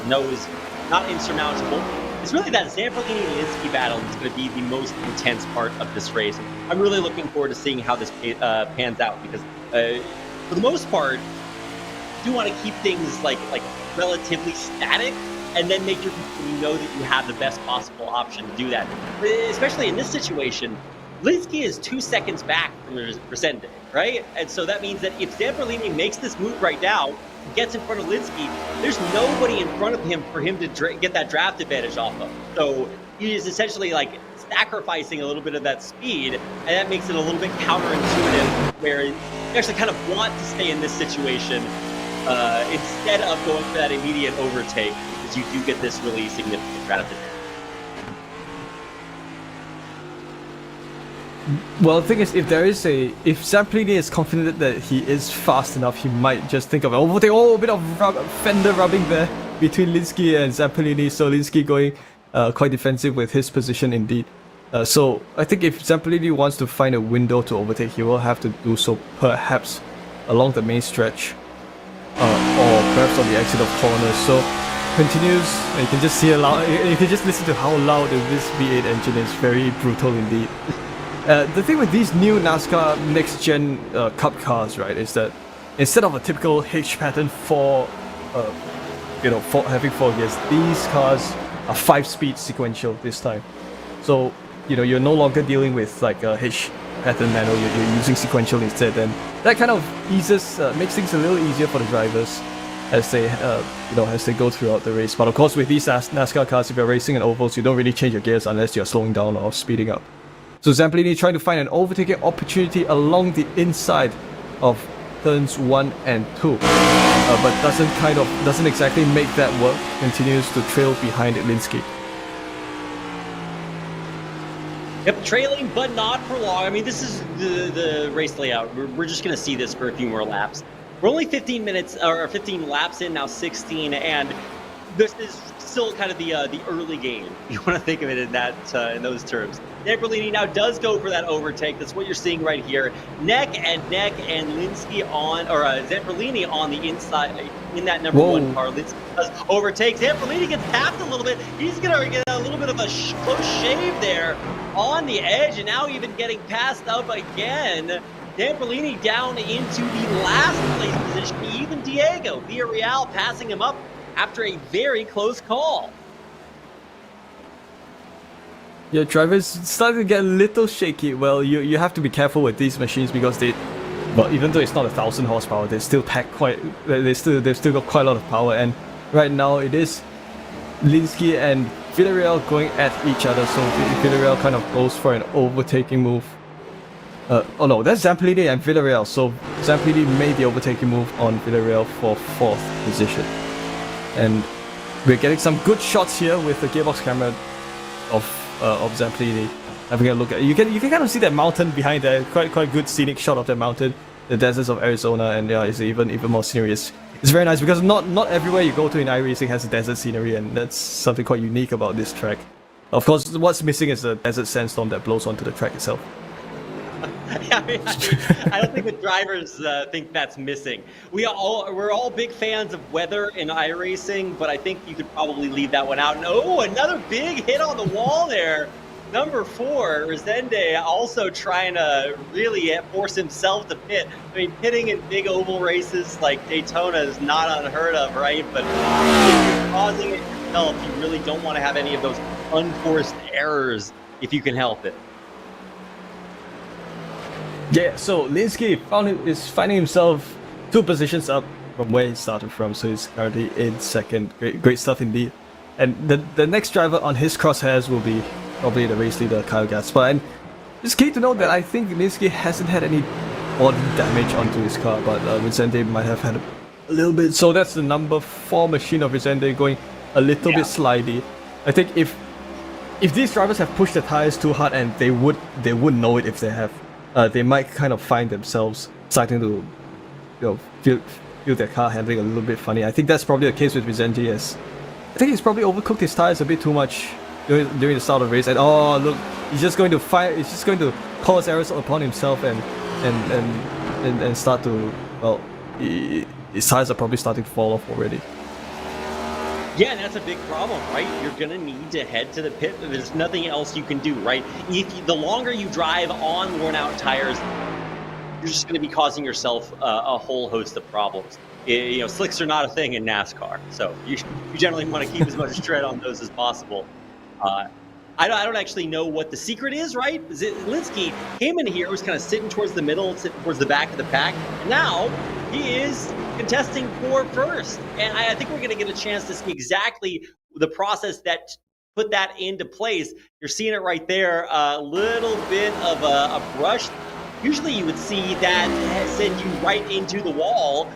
know is not insurmountable. It's really that Zamperlini-Linsky battle that's going to be the most intense part of this race. I'm really looking forward to seeing how this pans out because, for the most part, you want to keep things like relatively static and then make sure you know that you have the best possible option to do that. Especially in this situation, Linsky is 2 seconds back from Resende, right? And so that means that if Zamperlini makes this move right now, gets in front of Linsky, there's nobody in front of him for him to get that draft advantage off of. So he is essentially sacrificing a little bit of that speed, and that makes it a little bit counterintuitive where you actually kind of want to stay in this situation instead of going for that immediate overtake, because you do get this really significant draft advantage. Well, the thing is, if Zamperlini is confident that he is fast enough, he might just think of a bit of fender rubbing there between Linsky and Zamperlini, so Linsky going quite defensive with his position indeed. So I think if Zamperlini wants to find a window to overtake, he will have to do so perhaps along the main stretch or perhaps on the exit of corners. So continues, and you can just see you can just listen to how loud this V8 engine is. Very brutal indeed. The thing with these new NASCAR Nextgen Cup cars, right, is that instead of a typical H pattern having 4 gears, these cars are 5-speed sequential this time. So you're no longer dealing with a H pattern manual. You're using sequential instead, and that kind of makes things a little easier for the drivers as they go throughout the race. But of course, with these NASCAR cars, if you're racing in ovals, you don't really change your gears unless you're slowing down or speeding up. So Zamperlini trying to find an overtaking opportunity along the inside of turns 1 and 2, but doesn't exactly make that work. Continues to trail behind Linsky. Yep, trailing, but not for long. I mean, this is the race layout. We're just going to see this for a few more laps. We're only 15 laps in now, 16, and this is still kind of the early game. You want to think of it in in those terms. Zamperlini now does go for that overtake. That's what you're seeing right here. Neck and Linsky Zamperlini on the inside in that number 1 car. Linsky does overtake. Zamperlini gets tapped a little bit. He's going to get a little bit of a close shave there on the edge, and now even getting passed up again. Zamperlini down into the last place position. Even Diego Villarreal passing him up after a very close call. Your drivers starting to get a little shaky. Well, you have to be careful with these machines because even though it's not 1,000 horsepower, they still pack they've still got quite a lot of power. And right now it is Linsky and Villarreal going at each other. So Villarreal kind of goes for an overtaking move. Oh no, that's Zamperlini and Villarreal. So Zamperlini made the overtaking move on Villarreal for 4th position. And we're getting some good shots here with the gearbox camera of Zamperlini having a look at. You can kind of see that mountain behind there. Quite good scenic shot of that mountain, the deserts of Arizona, and it's even more scenery. It's very nice because not everywhere you go to in iRacing has a desert scenery, and that's something quite unique about this track. Of course, what's missing is the desert sandstorm that blows onto the track itself. I don't think the drivers think that's missing. We're all big fans of weather in iRacing, but I think you could probably leave that one out. And another big hit on the wall there. Number 4, Resende, also trying to really force himself to pit. I mean, pitting in big oval races like Daytona is not unheard of, right? But if you're causing yourself. You really don't want to have any of those unforced errors if you can help it. Yeah, so Linsky is finding himself 2 positions up from where he started from, so he's currently in second. Great stuff indeed. And the next driver on his crosshairs will be probably the race leader, Kyle Gaspar. And it's key to note that I think Linsky hasn't had any body damage onto his car, but Vicente might have had a little bit. So that's the number 4 machine of Vicente going a little bit slidey. I think if these drivers have pushed the tires too hard, and they would know it if they have, they might kind of find themselves starting to, feel their car handling a little bit funny. I think that's probably the case with Vicente, as I think he's probably overcooked his tires a bit too much during the start of the race. And oh look, he's just going to cause errors upon himself and start to, well, his tires are probably starting to fall off already. Yeah, and that's a big problem, right? You're going to need to head to the pit. There's nothing else you can do, right? The longer you drive on worn-out tires, you're just going to be causing yourself a whole host of problems. Slicks are not a thing in NASCAR, so you generally want to keep as much tread on those as possible. I don't actually know what the secret is, right? Linsky came in here, was kind of sitting towards the middle, sitting towards the back of the pack. And now he is contesting for first. And I think we're going to get a chance to see exactly the process that put that into place. You're seeing it right there, a little bit of a brush. Usually you would see that send you right into the wall.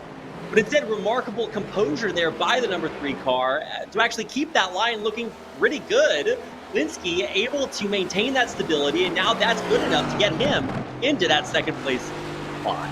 But instead, remarkable composure there by the number 3 car to actually keep that line looking pretty good. Linsky able to maintain that stability, and now that's good enough to get him into that second place spot.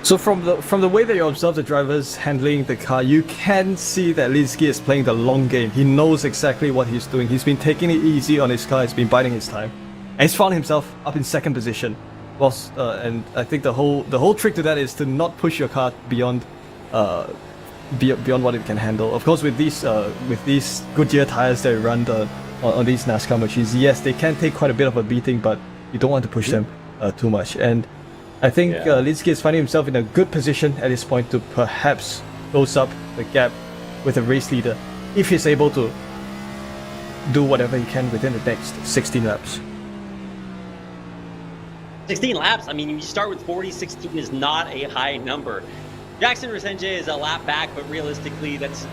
So from the way that you observe the drivers handling the car, you can see that Linsky is playing the long game. He knows exactly what he's doing. He's been taking it easy on his car. He's been biding his time, and he's found himself up in second position. And I think the whole trick to that is to not push your car beyond what it can handle. Of course, with these Goodyear tires that run on these NASCAR machines, yes, they can take quite a bit of a beating, but you don't want to push them too much. And I think Linsky is finding himself in a good position at this point to perhaps close up the gap with a race leader if he's able to do whatever he can within the next 16 laps. 16 laps, I mean, you start with 40, 16 is not a high number. Jackson Resenge is a lap back, but realistically, that's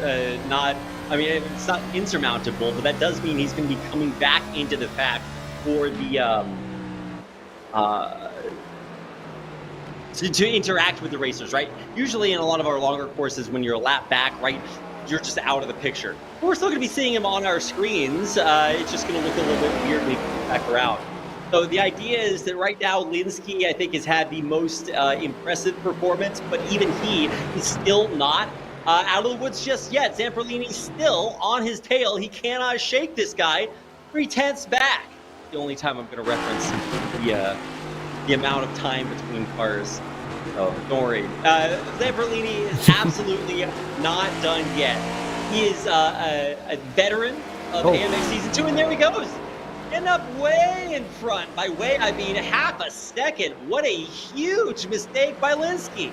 not, I mean, it's not insurmountable, but that does mean he's going to be coming back into the pack for the, to interact with the racers, right? Usually in a lot of our longer courses, when you're a lap back, right, you're just out of the picture. But we're still going to be seeing him on our screens. It's just going to look a little bit weird when he comes back around. So the idea is that right now, Linsky, I think, has had the most impressive performance, but even he is still not out of the woods just yet. Zamperlini's still on his tail. He cannot shake this guy 3/10 back. The only time I'm going to reference the amount of time between cars. So don't worry. Zamperlini is absolutely not done yet. He is a veteran of AMX Season 2, and there he goes. Ending up way in front. By way, I mean half a second. What a huge mistake by Linsky.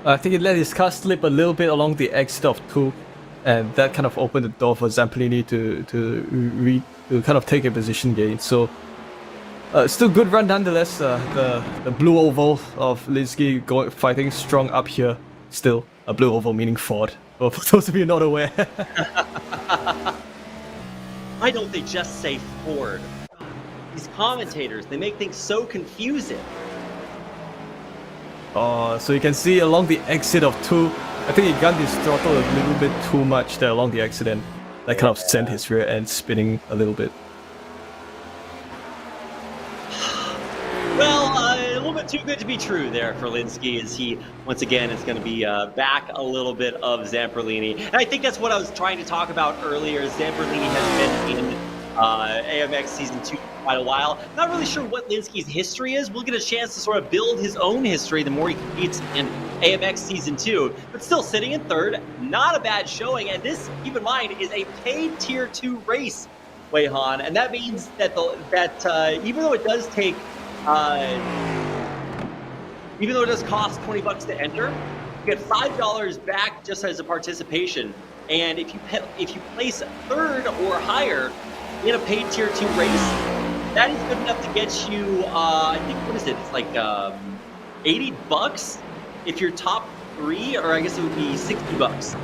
I think he let his car slip a little bit along the exit of 2, and that kind of opened the door for Zamperlini to kind of take a position gain. So still good run nonetheless. The blue oval of Linsky fighting strong up here. Still a blue oval meaning Ford. For those of you not aware. Why don't they just say Ford? These commentators, they make things so confusing. So you can see along the exit of 2, I think he got his throttle a little bit too much there along the exit, and that kind of sent his rear end spinning a little bit. Well, a little bit too good to be true there for Linsky, as he, once again, is going to be back a little bit of Zamperlini. And I think that's what I was trying to talk about earlier. Zamperlini has been in AMX Season 2 for quite a while. Not really sure what Linsky's history is. We'll get a chance to sort of build his own history the more he competes in AMX Season 2. But still sitting in third, not a bad showing. And this, keep in mind, is a paid Tier 2 race, Wei Han. And that means that even though it does take... even though it does cost $20 to enter, you get $5 back just as a participation. And if you place third or higher in a paid tier 2 race, that is good enough to get you, I think, what is it? It's like $80 if you're top 3, or I guess it would be $60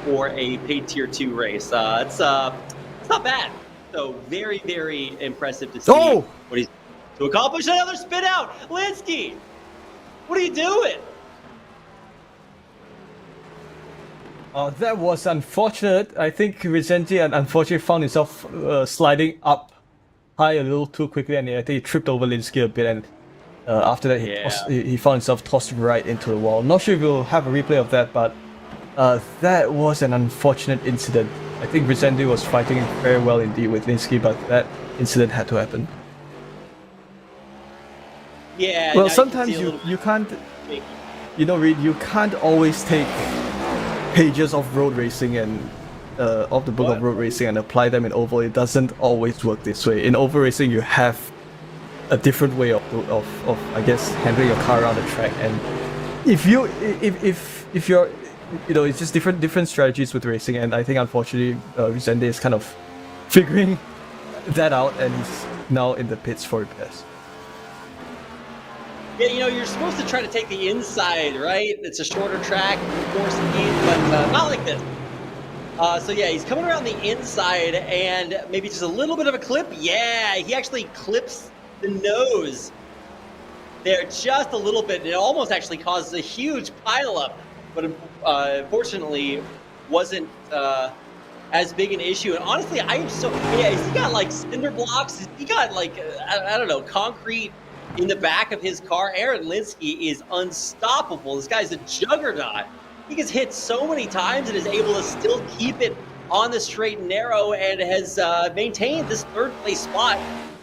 for a paid tier 2 race. It's not bad. So very, very impressive to see what he's to accomplish. Another spin out. Linsky, what are you doing? That was unfortunate. I think Vicente unfortunately found himself sliding up high a little too quickly, and I think he tripped over Linsky a bit, and after that he found himself tossed right into the wall. Not sure if we'll have a replay of that, but that was an unfortunate incident. I think Vicente was fighting very well indeed with Linsky, but that incident had to happen. Yeah. Well, sometimes you can't, Reed, you can't always take pages of road racing and of the book of road racing and apply them in oval. It doesn't always work this way. In oval racing, you have a different way of I guess handling your car around the track, and if you're it's just different strategies with racing, and I think unfortunately Vicente is kind of figuring that out, and he's now in the pits for repairs. Yeah, you're supposed to try to take the inside, right? It's a shorter track, more speed, but not like this. So yeah, he's coming around the inside, and maybe just a little bit of a clip. Yeah, he actually clips the nose there just a little bit. It almost actually causes a huge pileup, but unfortunately wasn't as big an issue. And honestly, has he got like cinder blocks? Has he got like, I don't know, concrete in the back of his car? Aaron Linsky is unstoppable. This guy's a juggernaut. He gets hit so many times and is able to still keep it on the straight and narrow, and has maintained this third place spot.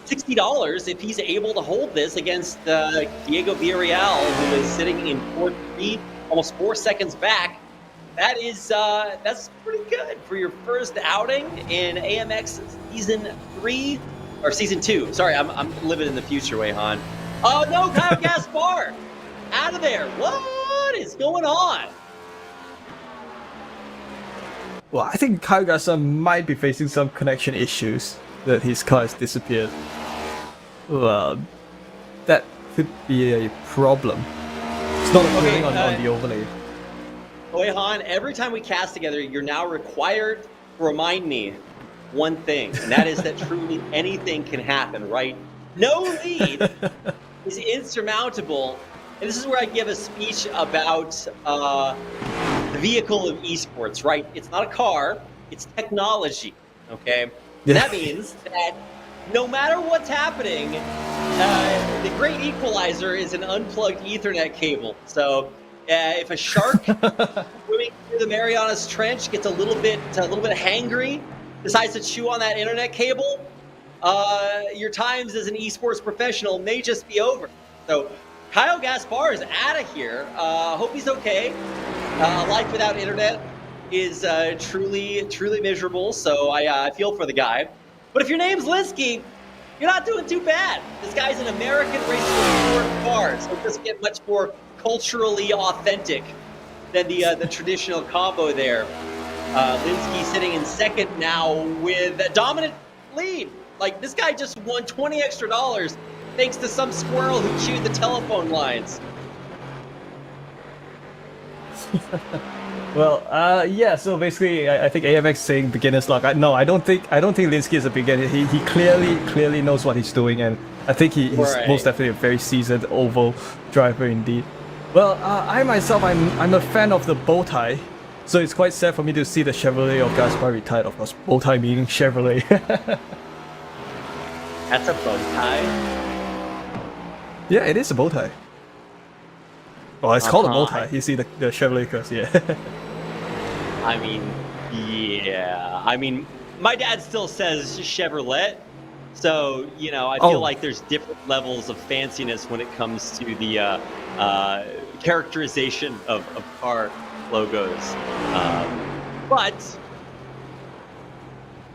$60 if he's able to hold this against Diego Villarreal, who is sitting in fourth lead, almost 4 seconds back. That's pretty good for your first outing in AMX season 3 or season 2. Sorry, I'm living in the future, Wei-Han. Oh no, Kyle Gaspar out of there. What is going on? Well, I think Kyle Gaspar might be facing some connection issues, that his car has disappeared. Well, that could be a problem. It's not appearing on the overlay. Wei-Han, every time we cast together, you're now required to remind me one thing, and that is that truly anything can happen, right? No lead is insurmountable, and this is where I give a speech about the vehicle of esports, right? It's not a car, it's technology, okay? And that means that no matter what's happening, the great equalizer is an unplugged Ethernet cable. So if a shark swimming through the Marianas Trench gets a little bit hangry, decides to chew on that internet cable, your times as an esports professional may just be over. So Kyle Gaspar is out of here. Hope he's okay. Life without internet is truly miserable, so I feel for the guy. But if your name's Linsky, you're not doing too bad. This guy's an American racing sport car, so it doesn't get much more culturally authentic than the traditional combo there. Linsky sitting in second now with a dominant lead. Like, this guy just won $20 extra thanks to some squirrel who chewed the telephone lines. Well, yeah. So basically, I think AMX saying beginner's luck. I don't think Linsky is a beginner. He clearly knows what he's doing, and I think he's most definitely a very seasoned oval driver indeed. Well, I myself, I'm a fan of the bow tie, so it's quite sad for me to see the Chevrolet of Gaspar retired. Of course, bow tie meaning Chevrolet. That's a bow tie. Yeah, it is a bow tie. Oh, it's called a bow tie. You see the Chevrolet curse, yeah. I mean, my dad still says Chevrolet, so I feel like there's different levels of fanciness when it comes to the characterization of car logos. But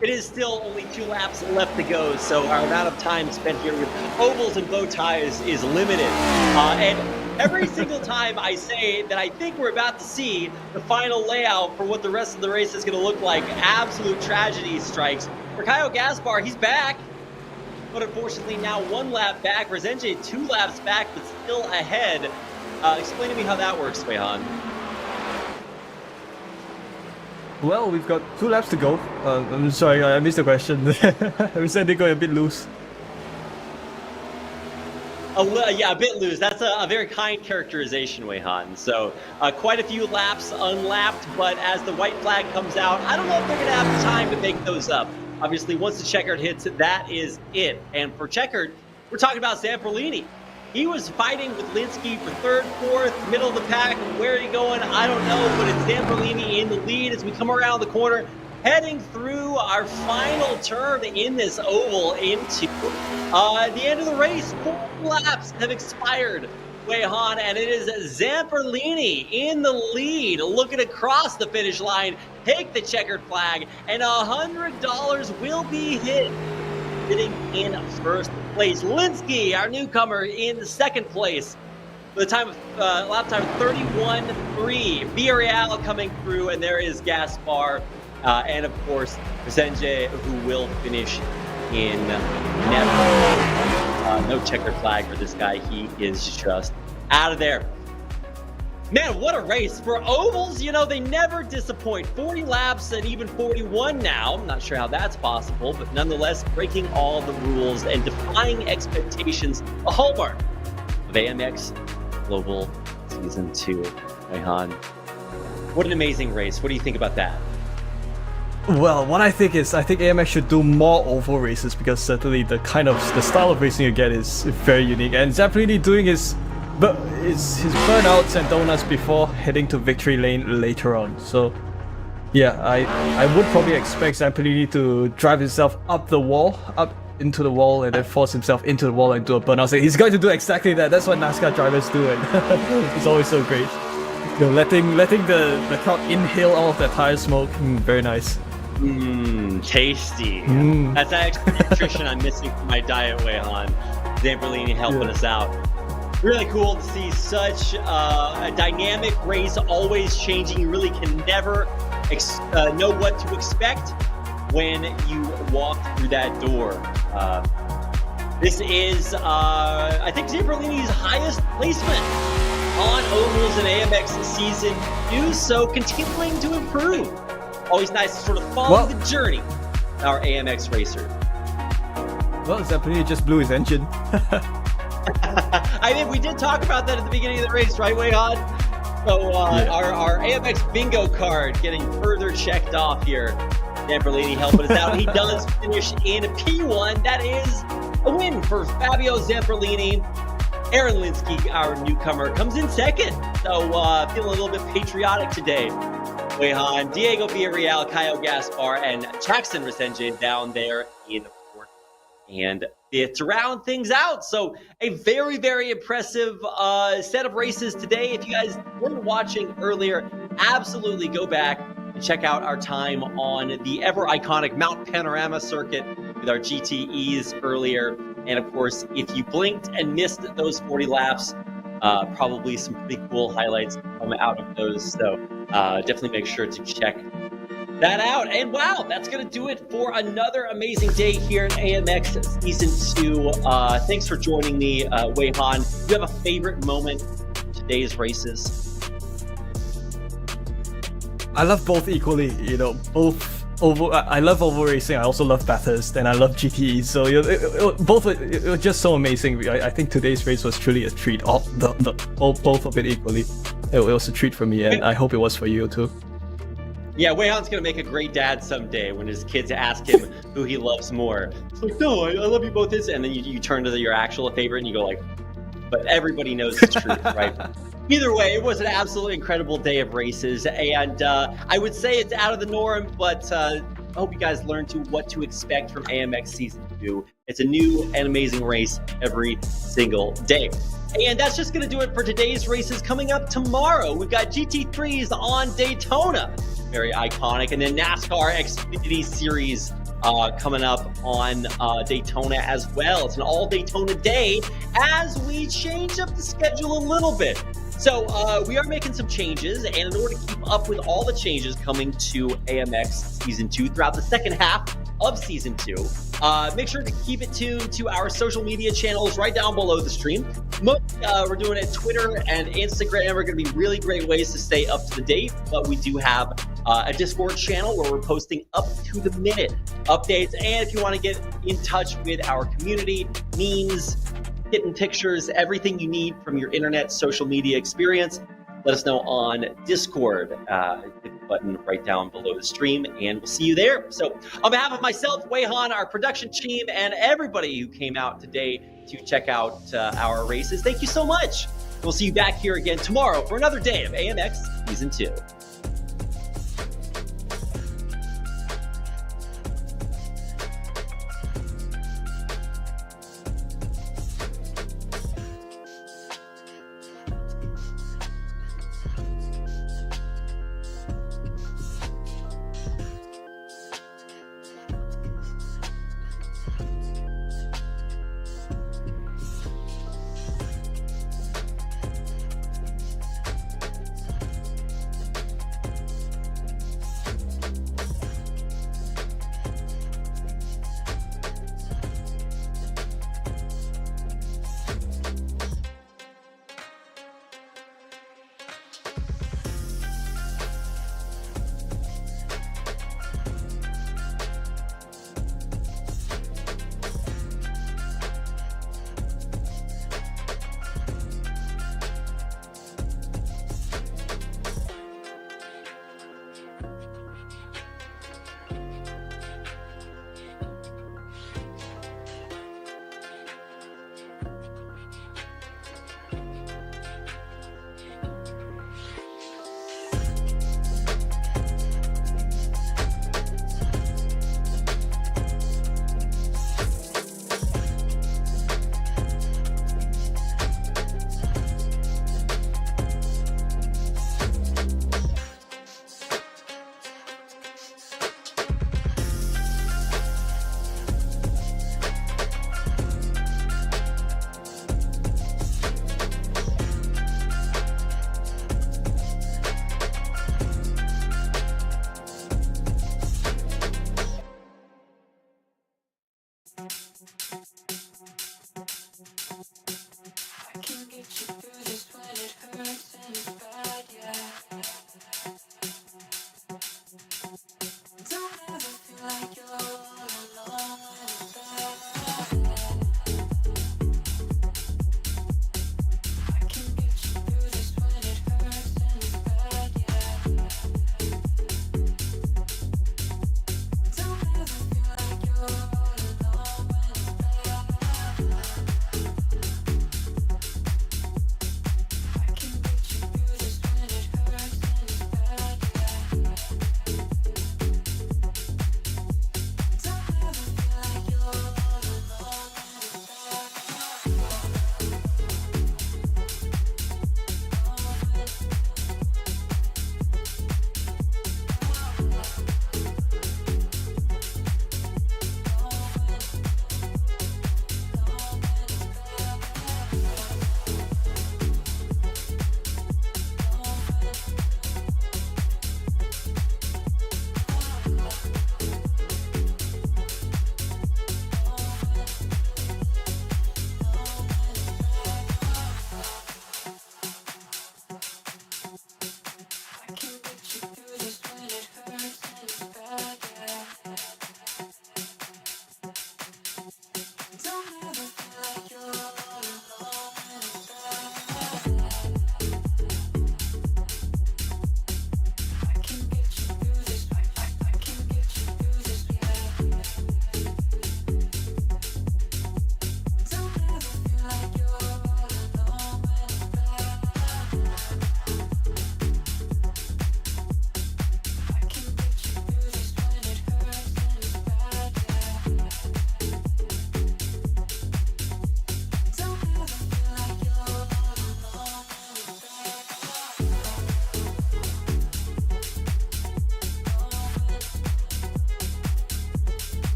it is still only 2 laps left to go, so our amount of time spent here with ovals and bow ties is limited. And Every single time I say that I think we're about to see the final layout for what the rest of the race is going to look like, absolute tragedy strikes. For Kyle Gaspar, he's back, but unfortunately now 1 lap back. Resenje 2 laps back, but still ahead. Explain to me how that works, Weihan. Well, we've got 2 laps to go. I'm sorry, I missed the question. Resenje going a bit loose. Yeah, a bit loose. That's a very kind characterization, Weihan. So quite a few laps unlapped, but as the white flag comes out, I don't know if they're going to have the time to make those up. Obviously, once the checkered hits, that is it. And for checkered, we're talking about Zamperlini. He was fighting with Linsky for 3rd, 4th, middle of the pack. Where are you going? I don't know, but it's Zamperlini in the lead as we come around the corner, heading through our final turn in this oval into the end of the race. 4 laps have expired, Weihan, and it is Zamperlini in the lead, looking across the finish line, take the checkered flag, and $100 will be hit. Sitting in 1st place, Linsky, our newcomer, in 2nd place. For the time of lap time 31.3. Villarreal coming through, and there is Gaspar. And of course, Resenje, who will finish in net. No checkered flag for this guy. He is just out of there. Man, what a race. For ovals, you know, they never disappoint. 40 laps and even 41 now. I'm not sure how that's possible, but nonetheless, breaking all the rules and defying expectations. A hallmark of AMX Global Season 2. Weihan, what an amazing race. What do you think about that? Well, what I think AMX should do more oval races, because certainly the style of racing you get is very unique. And Zamperlini doing his burnouts and donuts before heading to victory lane later on. So yeah, I would probably expect Zamperlini to drive himself up into the wall, and then force himself into the wall and do a burnout. So he's going to do exactly that. That's what NASCAR drivers do, and it's always so great. You know, letting the crowd inhale all of that tire smoke. Very nice. Tasty. That's actually nutrition I'm missing from my diet, Weihan. Zamperlini helping us out. Really cool to see such a dynamic race, always changing. You really can never know what to expect when you walk through that door. This is, I think, Zamperlini's highest placement on ovals in AMX Season 2, so continuing to improve. Always nice to sort of follow the journey of our AMX racer. Well, Zamperlini just blew his engine. I think we did talk about that at the beginning of the race, right, Weihan? So our AMX bingo card getting further checked off here. Zamperlini helping us out. He does finish in P1. That is a win for Fabio Zamperlini. Aaron Linsky, our newcomer, comes in 2nd. So feeling a little bit patriotic today. Weihan, Diego Villarreal, Kyle Gaspar, and Jackson Resenje down there in 4th and 5th to round things out. So a very, very impressive set of races today. If you guys weren't watching earlier, absolutely go back and check out our time on the ever iconic Mount Panorama circuit with our GTEs earlier. And of course, if you blinked and missed those 40 laps, probably some pretty cool highlights come out of those. So definitely make sure to check that out. And wow, that's going to do it for another amazing day here in AMX Season 2. Thanks for joining me, Weihan. Do you have a favorite moment in today's races? I love both equally, you know, I love oval racing. I also love Bathurst, and I love GTE. So it was just so amazing. I think today's race was truly a treat. Both of it equally. It was a treat for me, and I hope it was for you too. Yeah, Weihan's gonna make a great dad someday when his kids ask him who he loves more. It's like, no, I love you both. And then you turn to your actual favorite and you go like, but everybody knows the truth, right? Either way, it was an absolutely incredible day of races, and I would say it's out of the norm, but I hope you guys learned what to expect from AMX Season 2. It's a new and amazing race every single day. And that's just going to do it for today's races. Coming up tomorrow, we've got GT3s on Daytona. Very iconic. And then NASCAR Xfinity Series coming up on Daytona as well. It's an all Daytona day as we change up the schedule a little bit. So we are making some changes, and in order to keep up with all the changes coming to AMX Season 2 throughout the second half of Season 2, make sure to keep it tuned to our social media channels right down below the stream. We're doing it Twitter and Instagram are going to be really great ways to stay up to the date, but we do have a Discord channel where we're posting up-to-the-minute updates, and if you want to get in touch with our community, memes, hidden pictures, everything you need from your internet social media experience, let us know on Discord. Hit the button right down below the stream, and we'll see you there. So on behalf of myself, Wei-Han, our production team, and everybody who came out today to check out our races, thank you so much. We'll see you back here again tomorrow for another day of AMX Season 2.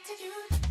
To you.